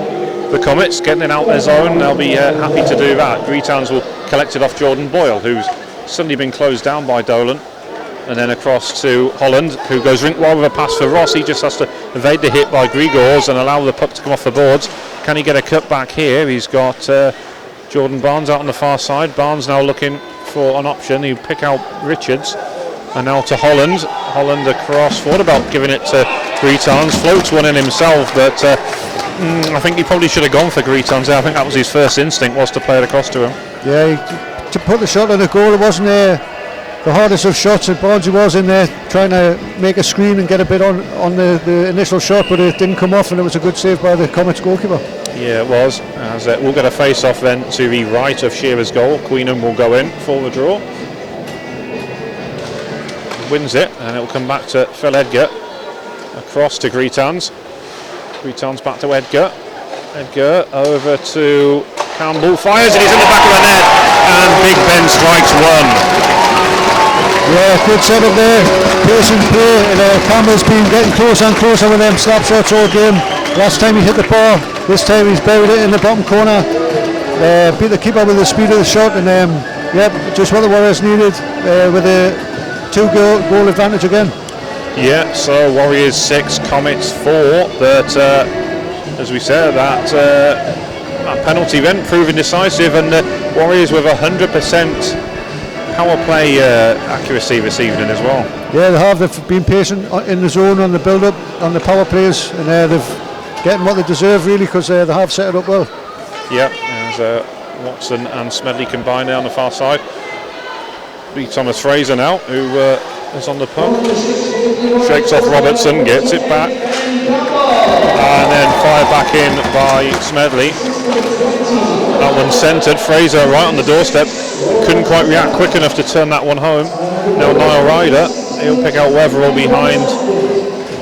the Comets, getting it out their zone. They'll be happy to do that. Greetowns will collect it off Jordan Boyle, who's suddenly been closed down by Dolan, and then across to Holland, who goes rink wide with a pass for Ross. He just has to evade the hit by Grigors and allow the puck to come off the boards. Can he get a cut back here? He's got Jordan Barnes out on the far side. Barnes now looking for an option. He'll pick out Richards, and now to Holland. Holland across. Thought about giving it to Greetowns. Floats one in himself, but I think he probably should have gone for Greetowns. I think that was his first instinct, was to play it across to him. Yeah, to put the shot on the goal, it wasn't the hardest of shots. Barnes was in there trying to make a screen and get a bit on the initial shot, but it didn't come off, and it was a good save by the Comets goalkeeper. Yeah, it was. As we'll get a face off then to the right of Shearer's goal. Queenham will go in for the draw. Wins it, and it will come back to Phil Edgar. Across to Greetans. Greetans back to Edgar. Edgar over to Campbell. Fires it, he's in the back of the net. And Big Ben strikes one. Yeah, good setup there. Patient play. And Campbell's been getting closer and closer with them slap shots all game. Last time he hit the ball, this time he's buried it in the bottom corner. Beat the keeper with the speed of the shot, and just what the Warriors needed with a 2-goal advantage again. Yeah, so Warriors 6, Comets 4, but as we said, that penalty event proving decisive, and Warriors with 100% power play accuracy this evening as well. Yeah, they have. They've been patient in the zone on the build-up, on the power plays, and they've getting what they deserve really, because they have set it up well. Yeah, there's Watson and Smedley combined there on the far side. Be Thomas Fraser now, who is on the puck. Shakes off Robertson, gets it back, and then fired back in by Smedley. That one centred. Fraser right on the doorstep. Couldn't quite react quick enough to turn that one home. Now Niall Ryder, he'll pick out Wetherell behind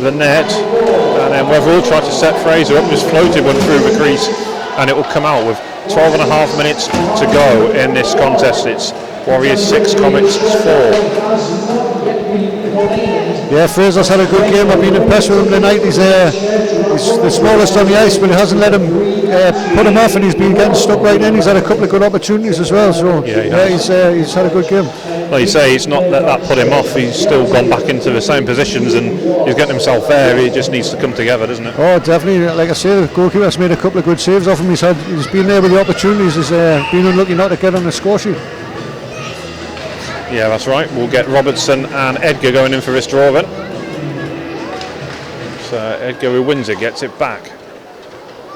the net, and then Wetherell tried to set Fraser up, just floated one through the crease, and it will come out with 12 and a half minutes to go in this contest. It's Warriors 6, Comets 4. Yeah, Fraser's had a good game. I've been impressed with him tonight. He's the smallest on the ice, but it hasn't let him put him off, and he's been getting stuck right in. He's had a couple of good opportunities as well. So he's had a good game. Like you say, it's not that put him off. He's still gone back into the same positions, and he's getting himself there. He just needs to come together, doesn't it? Oh, definitely. Like I say, the goalkeeper's made a couple of good saves off him. He's been there with the opportunities. He's been unlucky not to get on the score sheet. Yeah, that's right. We'll get Robertson and Edgar going in for this draw then. So Edgar, who wins it, gets it back.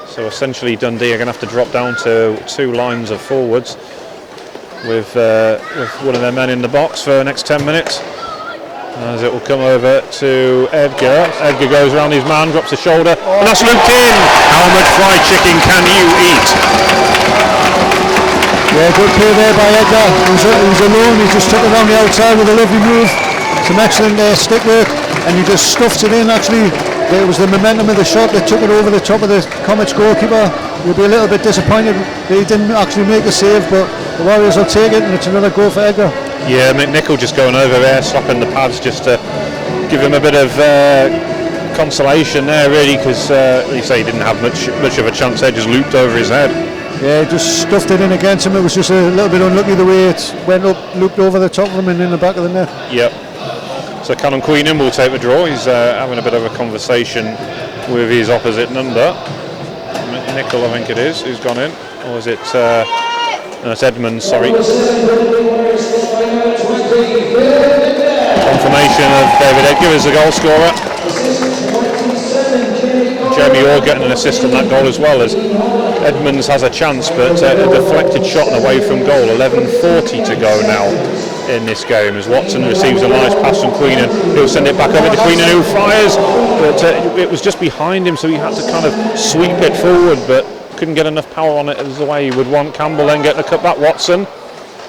So essentially Dundee are going to have to drop down to 2 lines of forwards with one of their men in the box for the next 10 minutes. As it will come over to Edgar. Edgar goes around his man, drops a shoulder, and that's looped in. How much fried chicken can you eat? Yeah, good play there by Edgar. He was alone. He just took it around the outside with a lovely move. Some excellent stick work, and he just stuffed it in. Actually, it was the momentum of the shot that took it over the top of the Comets goalkeeper. You'll be a little bit disappointed that he didn't actually make a save, but the Warriors will take it, and it's another goal for Edgar. Yeah, McNichol just going over there, slapping the pads just to give him a bit of consolation there, really, because you say he didn't have much of a chance there, just looped over his head. Yeah, just stuffed it in against him. It was just a little bit unlucky the way it went up, looped over the top of him and in the back of the net. Yep. So Callum Queenan will take the draw. He's having a bit of a conversation with his opposite number. Nickel, I think it is, who's gone in. Or is it... no, it's Edmonds, sorry. Confirmation of David Edgar as the goal scorer. Jamie Orr getting an assist on that goal as well, as Edmonds has a chance, but a deflected shot and away from goal. 11:40 to go now in this game, as Watson receives a nice pass from Queenan. He'll send it back over to Queenan, who fires, but it was just behind him, so he had to kind of sweep it forward, but couldn't get enough power on it as the way he would want. Campbell then getting the cut back. Watson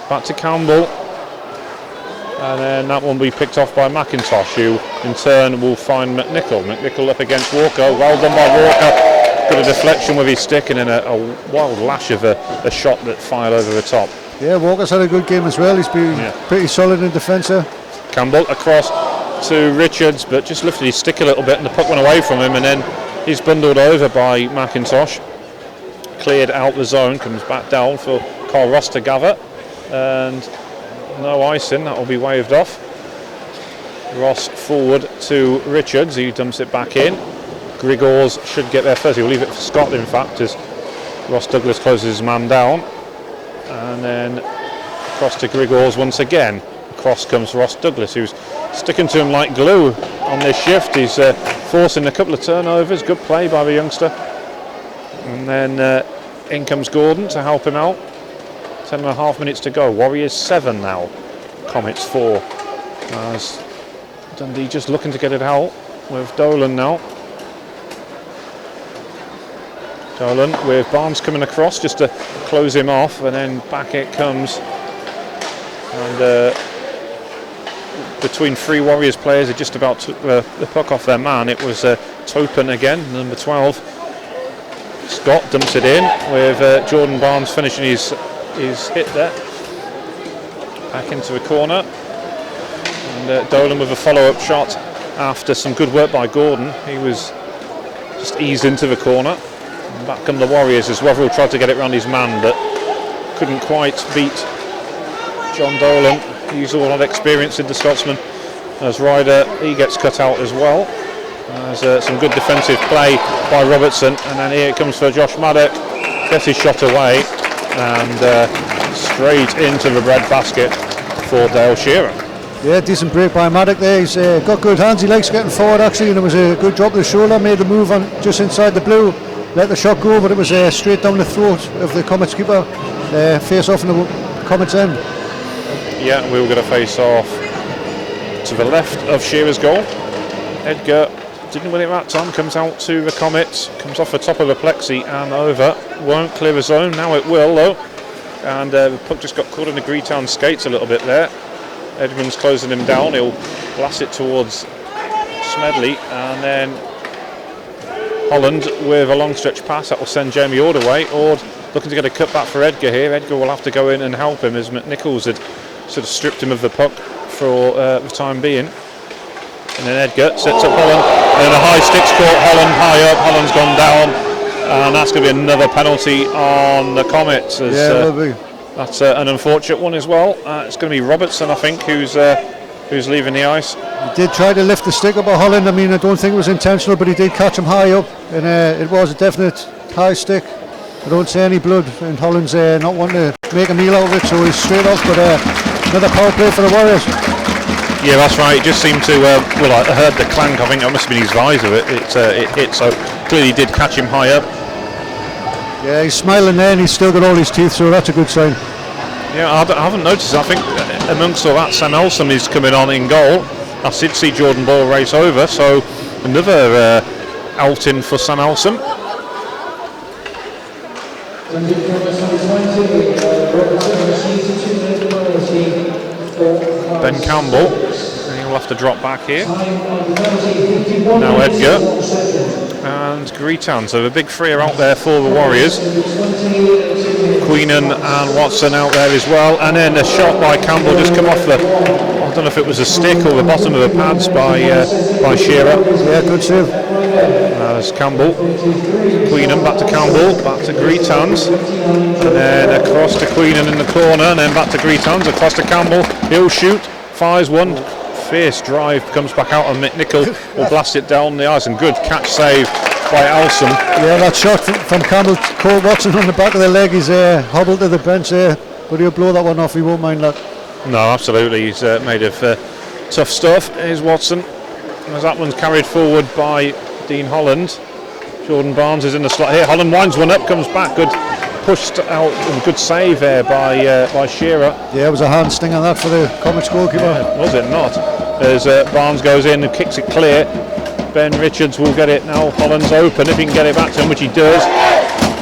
back to Campbell, and then that one will be picked off by McIntosh, who in turn will find McNichol. McNichol up against Walker. Well done by Walker. Got a deflection with his stick, and then a wild lash of a shot that fired over the top. Yeah, Walker's had a good game as well. He's been pretty solid in defence there. Campbell across to Richards, but just lifted his stick a little bit, and the puck went away from him, and then he's bundled over by McIntosh. Cleared out the zone, comes back down for Carl Ross to gather, and no icing, that will be waved off. Ross forward to Richards, he dumps it back in. Grigors should get there first. He'll leave it for Scott, in fact, as Ross Douglas closes his man down. And then across to Grigors once again. Across comes Ross Douglas, who's sticking to him like glue on this shift. He's forcing a couple of turnovers. Good play by the youngster. And then in comes Gordon to help him out. 10.5 minutes to go. Warriors 7 now. Comets 4. As Dundee just looking to get it out with Dolan now. Dolan with Barnes coming across just to close him off, and then back it comes. And between 3 Warriors players. They just about took the puck off their man. It was Topin again, number 12. Scott dumps it in with Jordan Barnes finishing his hit there. Back into the corner. And Dolan with a follow-up shot after some good work by Gordon. He was just eased into the corner. And back come the Warriors as Wetherill tried to get it around his man, but couldn't quite beat John Dolan. He's all had experience in the Scotsman. As Ryder, he gets cut out as well. There's some good defensive play by Robertson, and then here it comes for Josh Maddock. Gets his shot away, and straight into the bread basket for Dale Shearer. Yeah, decent break by Maddock there. He's got good hands. He likes getting forward actually, and it was a good drop to the shoulder. Made the move on just inside the blue. Let the shot go, but it was straight down the throat of the Comets keeper. Face off in the Comets end. Yeah, we were going to face off to the left of Shearer's goal. Edgar didn't win it that time. Comes out to the Comets. Comes off the top of the plexi and over. Won't clear the zone. Now it will though. And the puck just got caught in the Greetown skates a little bit there. Edmonds closing him down. He'll blast it towards Smedley, and then Holland with a long stretch pass that will send Jamie Ord away. Ord looking to get a cut back for Edgar here. Edgar will have to go in and help him as McNichols had sort of stripped him of the puck for the time being. And then Edgar sets up Holland, and a high sticks caught Holland high up. Holland's gone down, and that's going to be another penalty on the Comets. As, yeah, it will be. That's an unfortunate one as well. It's going to be Robertson, I think, who's leaving the ice. He did try to lift the stick up at Holland. I mean, I don't think it was intentional, but he did catch him high up, and it was a definite high stick. I don't see any blood, and Holland's not wanting to make a meal out of it, so he's straight off. But another power play for the Warriors. Yeah, that's right. It just seemed to. Well, I heard the clank. I think that must have been his visor. It hit, so clearly did catch him high up. Yeah, he's smiling there, and he's still got all his teeth, so that's a good sign. Yeah, I haven't noticed. I think amongst all that, Sam Elsom is coming on in goal. I did see Jordan Ball race over, so another outing for Sam Elsom. Ben Campbell, and he'll have to drop back here. Now Edgar and Greetown, so the big three are out there for the Warriors. Queenan and Watson out there as well, and then a shot by Campbell just come off the, I don't know if it was a stick or the bottom of the pads by Shearer. Yeah, good save. There's Campbell, Queenan back to Campbell, back to Greetowns, and then across to Queenan in the corner, and then back to Greetowns, across to Campbell. He'll shoot, fires one, fierce drive, comes back out, and McNichol will blast it down the ice, and good catch save by Elsom. Yeah, that shot from Campbell caught Watson on the back of the leg. He's hobbled to the bench there, but he'll blow that one off. He won't mind that. No, absolutely. He's made of tough stuff. Here's Watson. As that one's carried forward by Dean Holland. Jordan Barnes is in the slot here. Holland winds one up, comes back. Good pushed out and good save there by Shearer. Yeah, it was a hand sting on that for the Comets goalkeeper. Yeah, was it not? As Barnes goes in and kicks it clear. Ben Richards will get it now. Holland's open if he can get it back to him, which he does.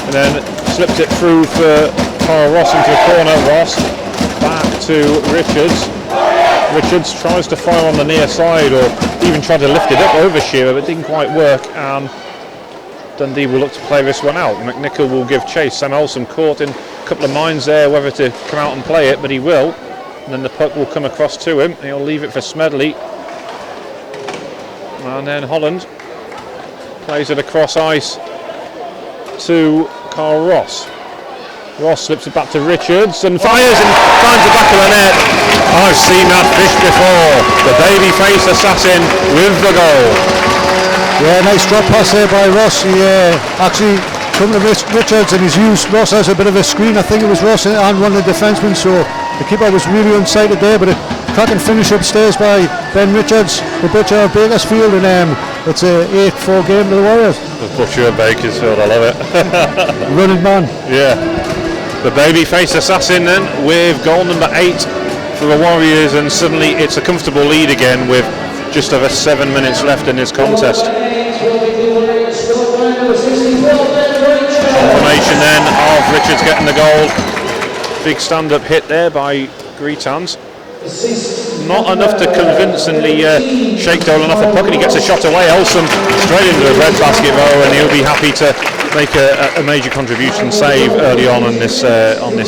And then slips it through for Carl Ross into the corner. Ross back to Richards. Richards tries to fire on the near side, or even tried to lift it up over Shearer, but didn't quite work. And Dundee will look to play this one out. McNichol will give chase. Sam Elsom caught in a couple of minds there whether to come out and play it, but he will. And then the puck will come across to him. He'll leave it for Smedley. And then Holland plays it across ice to Carl Ross. Ross slips it back to Richards and fires and finds the back of the net. I've seen that fish before. The baby-faced assassin with the goal. Yeah, nice drop pass there by Ross. He actually come to Richards, and he's used Ross as a bit of a screen. I think it was Ross and one of the defensemen, so the keeper was really unsighted there, but a cracking finish upstairs by Ben Richards, the butcher of Bakersfield, and it's a 8-4 game to the Warriors. The butcher of Bakersfield, I love it. Running man. Yeah. The baby-faced assassin then with goal number 8 for the Warriors, and suddenly it's a comfortable lead again with just over 7 minutes left in this contest. Confirmation then of Richards getting the goal. Big stand-up hit there by Greetans. not enough to convincingly shake Dolan off the puck, and he gets a shot away. Elsom straight into the red basket row, and he'll be happy to make a major contribution save early on this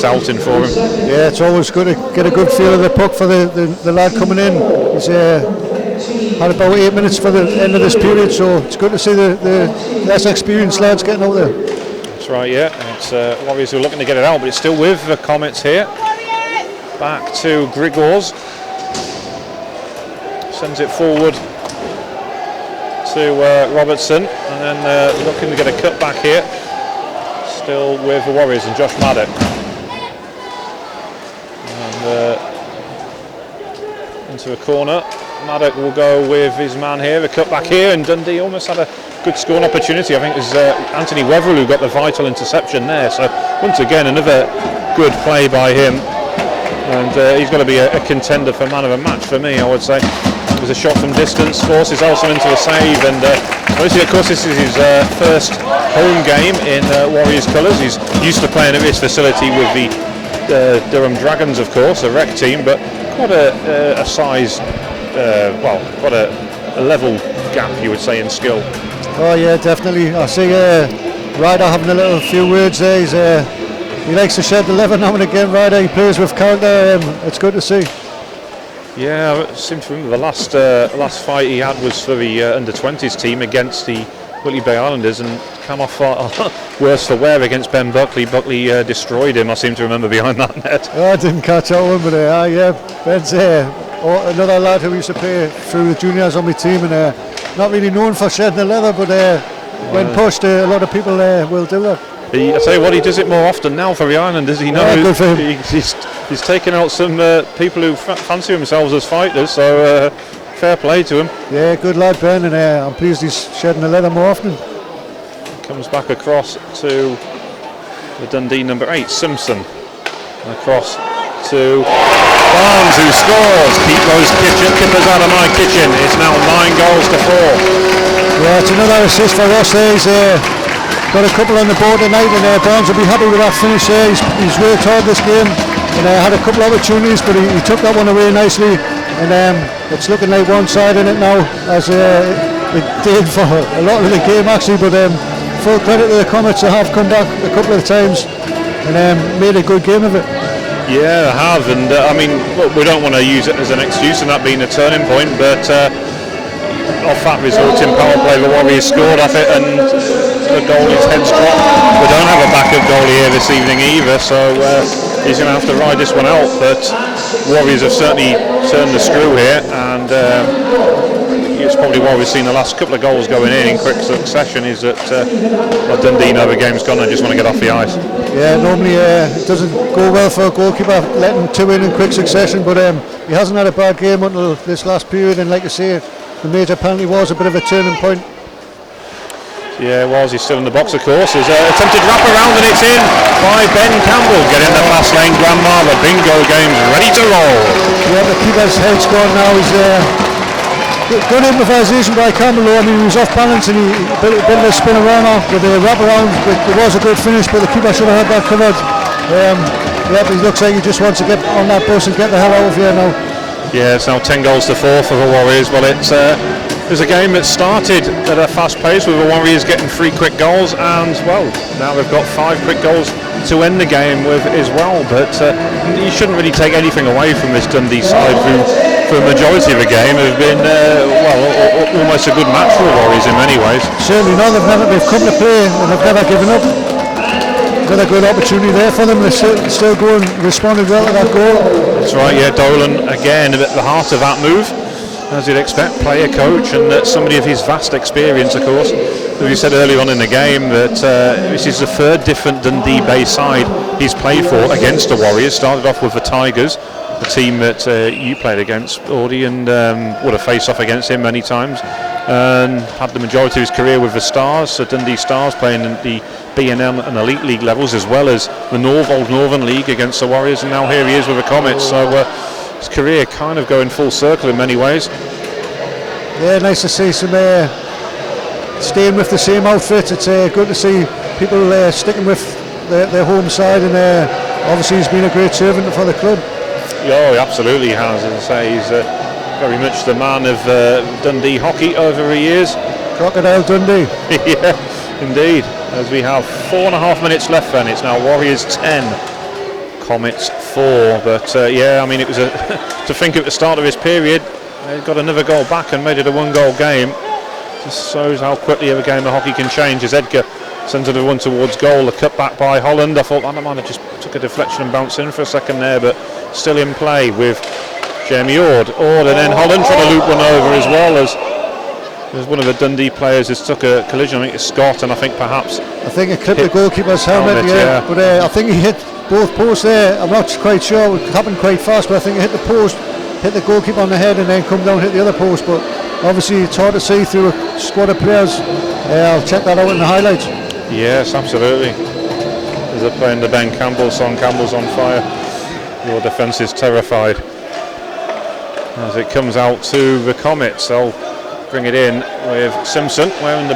outing for him. Yeah, it's always good to get a good feel of the puck for the lad coming in. He's had about 8 minutes for the end of this period, so it's good to see the less experienced lads getting out there. That's right, yeah. It's Warriors who are looking to get it out, but it's still with the Comets here. Back to Grigors. Sends it forward to Robertson, and then looking to get a cut back here. Still with the Warriors and Josh Maddock. And into a corner. Maddock will go with his man here, a cut back here, and Dundee almost had a good scoring opportunity. I think it was Anthony Wetherill who got the vital interception there. So once again, another good play by him. And he's got to be a contender for man of the match for me, I would say. It was a shot from distance, forces Elsom into a save, and obviously, of course, this is his first home game in Warriors colours. He's used to playing at this facility with the Durham Dragons, of course, a rec team, but quite a size, quite a level gap, you would say, in skill. Oh yeah, definitely. I see Ryder having a few words there. He likes to shed the leather now and again, Ryder. He plays with character. It's good to see. Yeah, I seem to remember the last fight he had was for the under-20s team against the Whitley Bay Islanders, and come off worse for wear against Ben Buckley. Buckley destroyed him, I seem to remember, behind that net. Oh, I didn't catch that one, but yeah, Ben's another lad who used to play through the juniors on my team, and not really known for shedding the leather, but when pushed, a lot of people will do that. I tell you what, he does it more often now for the Islanders. He knows good for him. He's taken out some people who fancy themselves as fighters, so fair play to him. Yeah, good lad Ben, and I'm pleased he's shedding the leather more often. Comes back across to the Dundee number 8, Simpson. And across to Barnes, who scores. Keep those kippers out of my kitchen. It's now 9 goals to 4. Yeah, it's another assist for us there. He's got a couple on the board tonight, and Barnes will be happy with that finish there. He's worked hard this game, and had a couple of opportunities, but he took that one away nicely, and it's looking like one-sided in it now, as it did for a lot of the game actually, but full credit to the Comets. They have come back a couple of times and made a good game of it. Yeah, they have, and I mean, look, we don't want to use it as an excuse and that being a turning point, but off that result in power play, the Warriors scored off it, and the goalie's head's dropped. We don't have a backup goalie here this evening either, so he's going to have to ride this one out. But Warriors have certainly turned the screw here, and it's probably why we've seen the last couple of goals going in quick succession. Is that Dundee know the game's gone and just want to get off the ice. Yeah, normally it doesn't go well for a goalkeeper letting 2 in quick succession, but he hasn't had a bad game until this last period, and like I say, the major penalty was a bit of a turning point. Yeah, it was. He's still in the box, of course. There's an attempted wrap around, and it's in by Ben Campbell. Get in the fast lane, Grandma. The bingo game's ready to roll. Yeah, the keeper's head's gone now. He's good improvisation by Campbell. I mean, he was off balance and he bit of a spin around with the wrap around. It was a good finish, but the keeper should have had that covered. Yeah, but it looks like he just wants to get on that bus and get the hell out of here now. Yeah, it's now 10 goals to 4 for the Warriors. Well, it was a game that started at a fast pace with the Warriors getting 3 quick goals, and well, now they've got 5 quick goals to end the game with as well. But you shouldn't really take anything away from this Dundee side, who for the majority of the game have been almost a good match for the Warriors in many ways. Certainly not. They've come to play and they've never given up. Got a good opportunity there for them. They're still going, responded well to that goal. That's right, yeah. Dolan again at the heart of that move, as you'd expect, player coach, and somebody of his vast experience, of course. As you said earlier on in the game, that this is the 3rd different Dundee Bay side he's played for against the Warriors. Started off with the Tigers, the team that you played against, Audie, and would have faced off against him many times, and had the majority of his career with the Stars, so Dundee Stars, playing in the B&M and Elite League levels, as well as the Old Northern League against the Warriors, and now here he is with the Comets. So his career kind of going full circle in many ways. Yeah, nice to see some staying with the same outfit. It's good to see people sticking with their home side, and obviously he's been a great servant for the club. Oh, he absolutely has. As I say, he's very much the man of Dundee hockey over the years. Crocodile Dundee. Yeah, indeed. As we have 4.5 minutes left then, it's now Warriors 10, Comets 4. But yeah, I mean, it was to think at the start of this period, they got another goal back and made it a 1-goal game. Just shows how quickly a game of hockey can change. As Edgar sends it one towards goal, a cut back by Holland. I thought that might have just took a deflection and bounced in for a second there, but still in play with Jamie Ord. And then Holland trying to loop one over as well, as one of the Dundee players has took a collision. I think it's Scott, and I think perhaps it clipped the goalkeeper's helmet, yeah. But I think he hit both posts there. I'm not quite sure, it happened quite fast, but I think it hit the post, hit the goalkeeper on the head, and then come down, hit the other post. But obviously it's hard to see through a squad of players. I'll check that out in the highlights. Yes, absolutely. As they're playing the Ben Campbell song, Campbell's on fire, your defence is terrified. As it comes out to the Comets, they'll bring it in with Simpson wearing the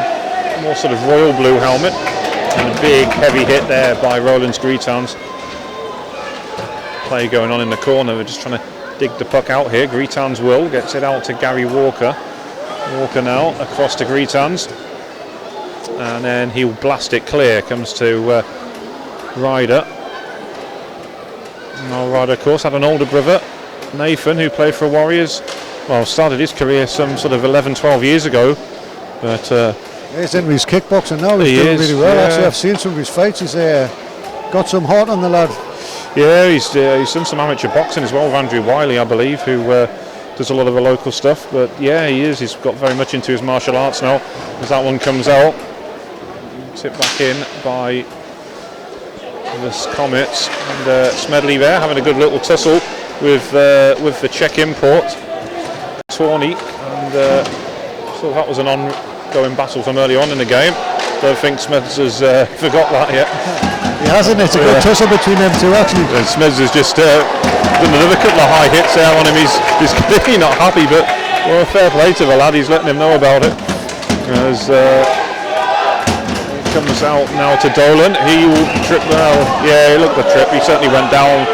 more sort of royal blue helmet, and a big heavy hit there by Roland's Greetowns. Play going on in the corner, we're just trying to dig the puck out here. Greetowns will gets it out to Gary Walker. Walker now across to Greetowns, and then he'll blast it clear. Comes to Ryder. Now Ryder, of course, had an older brother, Nathan, who played for Warriors. Well, started his career some sort of 11-12 years ago, but he's into his kickboxing now. He's doing really well. Yeah. Actually, I've seen some of his fights. He's got some heart on the lad. Yeah, he's done some amateur boxing as well with Andrew Wiley, I believe, who does a lot of the local stuff. But yeah, he's got very much into his martial arts now. As that one comes out, tipped back in by the Comets, and Smedley there having a good little tussle with the Czech import Tawny, and so that was an ongoing battle from early on in the game. Don't think Smeds has forgot that yet. He hasn't. It's a good tussle between them two, actually. And Smeds has just done another couple of high hits there on him. He's clearly not happy, but well, fair play to the lad. He's letting him know about it. As he comes out now to Dolan, he will trip well. Yeah, look the trip. He certainly went down.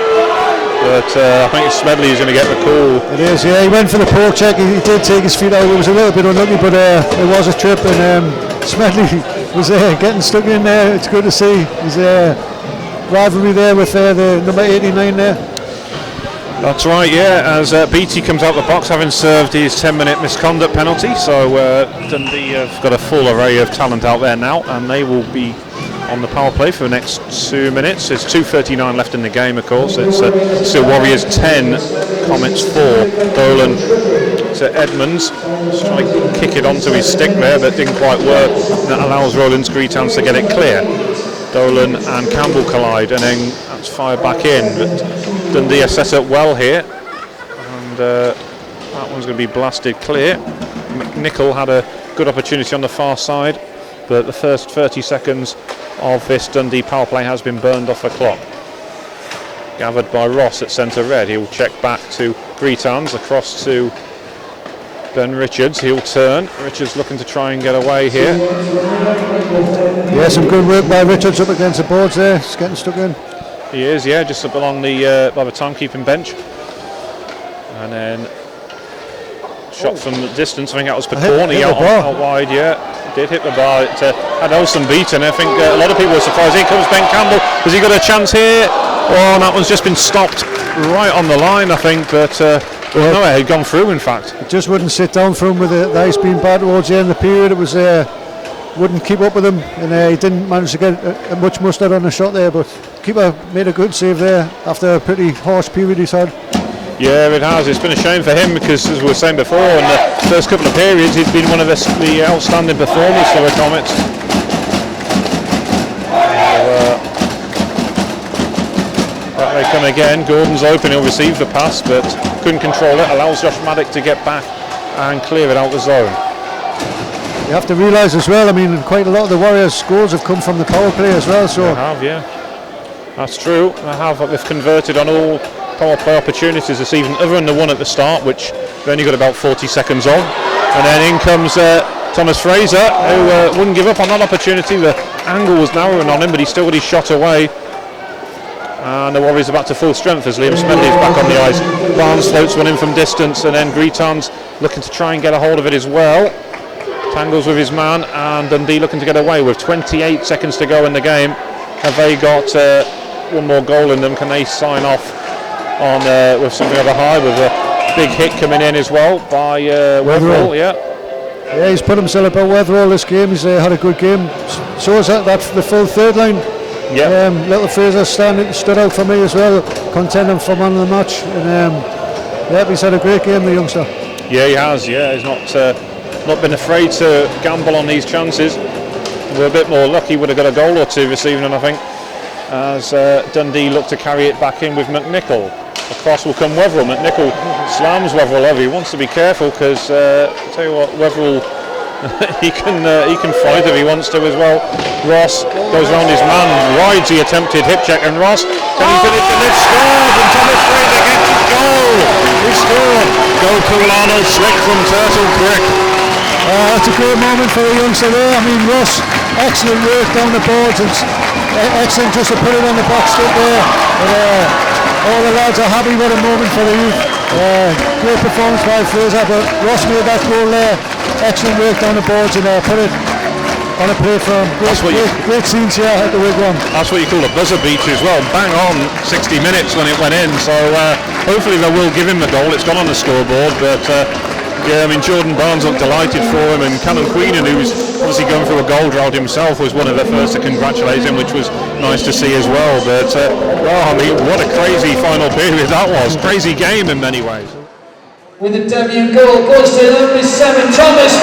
But I think Smedley is going to get the call. It is, yeah. He went for the poke check. He did take his feet out. It was a little bit unlucky, but it was a trip, and Smedley was getting stuck in there. It's good to see his rivalry there with the number 89 there. That's right, yeah. As Beattie comes out the box, having served his 10-minute misconduct penalty, so Dundee have got a full array of talent out there now, and they will be on the power play for the next 2 minutes. There's 2:39 left in the game, of course. It's still Warriors 10, Comets 4. Dolan to Edmonds. Just trying to kick it onto his stick there, but didn't quite work. And that allows Roland's Greetowns to get it clear. Dolan and Campbell collide, and then that's fired back in. But Dundee are set up well here, and that one's going to be blasted clear. McNichol had a good opportunity on the far side, but the first 30 seconds of this Dundee power play has been burned off the clock. Gathered by Ross at centre red. He'll check back to Greetowns, across to Ben Richards. He'll turn. Richards looking to try and get away here. Yeah, some good work by Richards up against the boards there. He's getting stuck in. He is, yeah, just up along the by the timekeeping bench. And then shot from the distance. I think that was Picorni out wide, yeah. Did hit the bar. It had Olsen beaten. I think a lot of people were surprised. Here comes Ben Campbell. Has he got a chance here? Oh, that one's just been stopped right on the line, I think. But no, it had gone through, in fact. It just wouldn't sit down for him with the ice being bad towards the end of the period. It was wouldn't keep up with him, and he didn't manage to get much mustard on the shot there. But keeper made a good save there after a pretty harsh period he's had. Yeah, it has. It's been a shame for him because, as we were saying before, in the first couple of periods, he's been one of the outstanding performers for the Comets. Back they come again. Gordon's open. He'll receive the pass, but couldn't control it. Allows Josh Maddock to get back and clear it out the zone. You have to realise as well, I mean, quite a lot of the Warriors' scores have come from the power play as well. So they have, yeah. That's true. They've converted on all power play opportunities this evening, other than the one at the start, which they've only got about 40 seconds on. And then in comes Thomas Fraser, who wouldn't give up on that opportunity. The angle was narrowing on him, but he still got his shot away. And the Warriors are back to full strength as Liam Spendy is back on the ice. Barnes floats one in from distance, and then Greeton's looking to try and get a hold of it as well. Tangles with his man, and Dundee looking to get away with 28 seconds to go in the game. Have they got one more goal in them? Can they sign off on with something of a high, with a big hit coming in as well by Wetherall? Yeah, he's put himself about Wetherall this game. He's had a good game. So is that's the full third line. Yeah. Little Fraser stood out for me as well, contending for man of the match. And he's had a great game, the youngster. Yeah, he has. Yeah, he's not been afraid to gamble on these chances. We're a bit more lucky, would have got a goal or two this evening, I think, as Dundee look to carry it back in with McNichol. Across will come Wetherall. McNichol slams Wetherall over. He wants to be careful because I'll tell you what, Wetherall he can fight if he wants to as well. Ross goes around his man, rides the attempted hip check, and Ross, can he finish, and they've scored, and Thomas Fraser gets his goal. He scored. Goal to Arnold Slick from Turtle Creek. That's a great moment for the youngster there. I mean, Ross, excellent work down the boards. It's excellent just to put it on the box strip there. All the lads are happy with a moment for the youth. Great performance by Fraser, but Ross made that goal there. Excellent work down the boards and put it on a play for him. Great scenes here at the Wigwam. That's what you call a buzzer beater as well. Bang on 60 minutes when it went in. So hopefully they will give him the goal. It's gone on the scoreboard, but yeah, I mean, Jordan Barnes looked delighted for him, and Callum Queenan, who was obviously going through a goal drought himself, was one of the first to congratulate him, which was nice to see as well. But I mean, what a crazy final period that was. Crazy game in many ways. With the debut goal goes to number 7, Thomas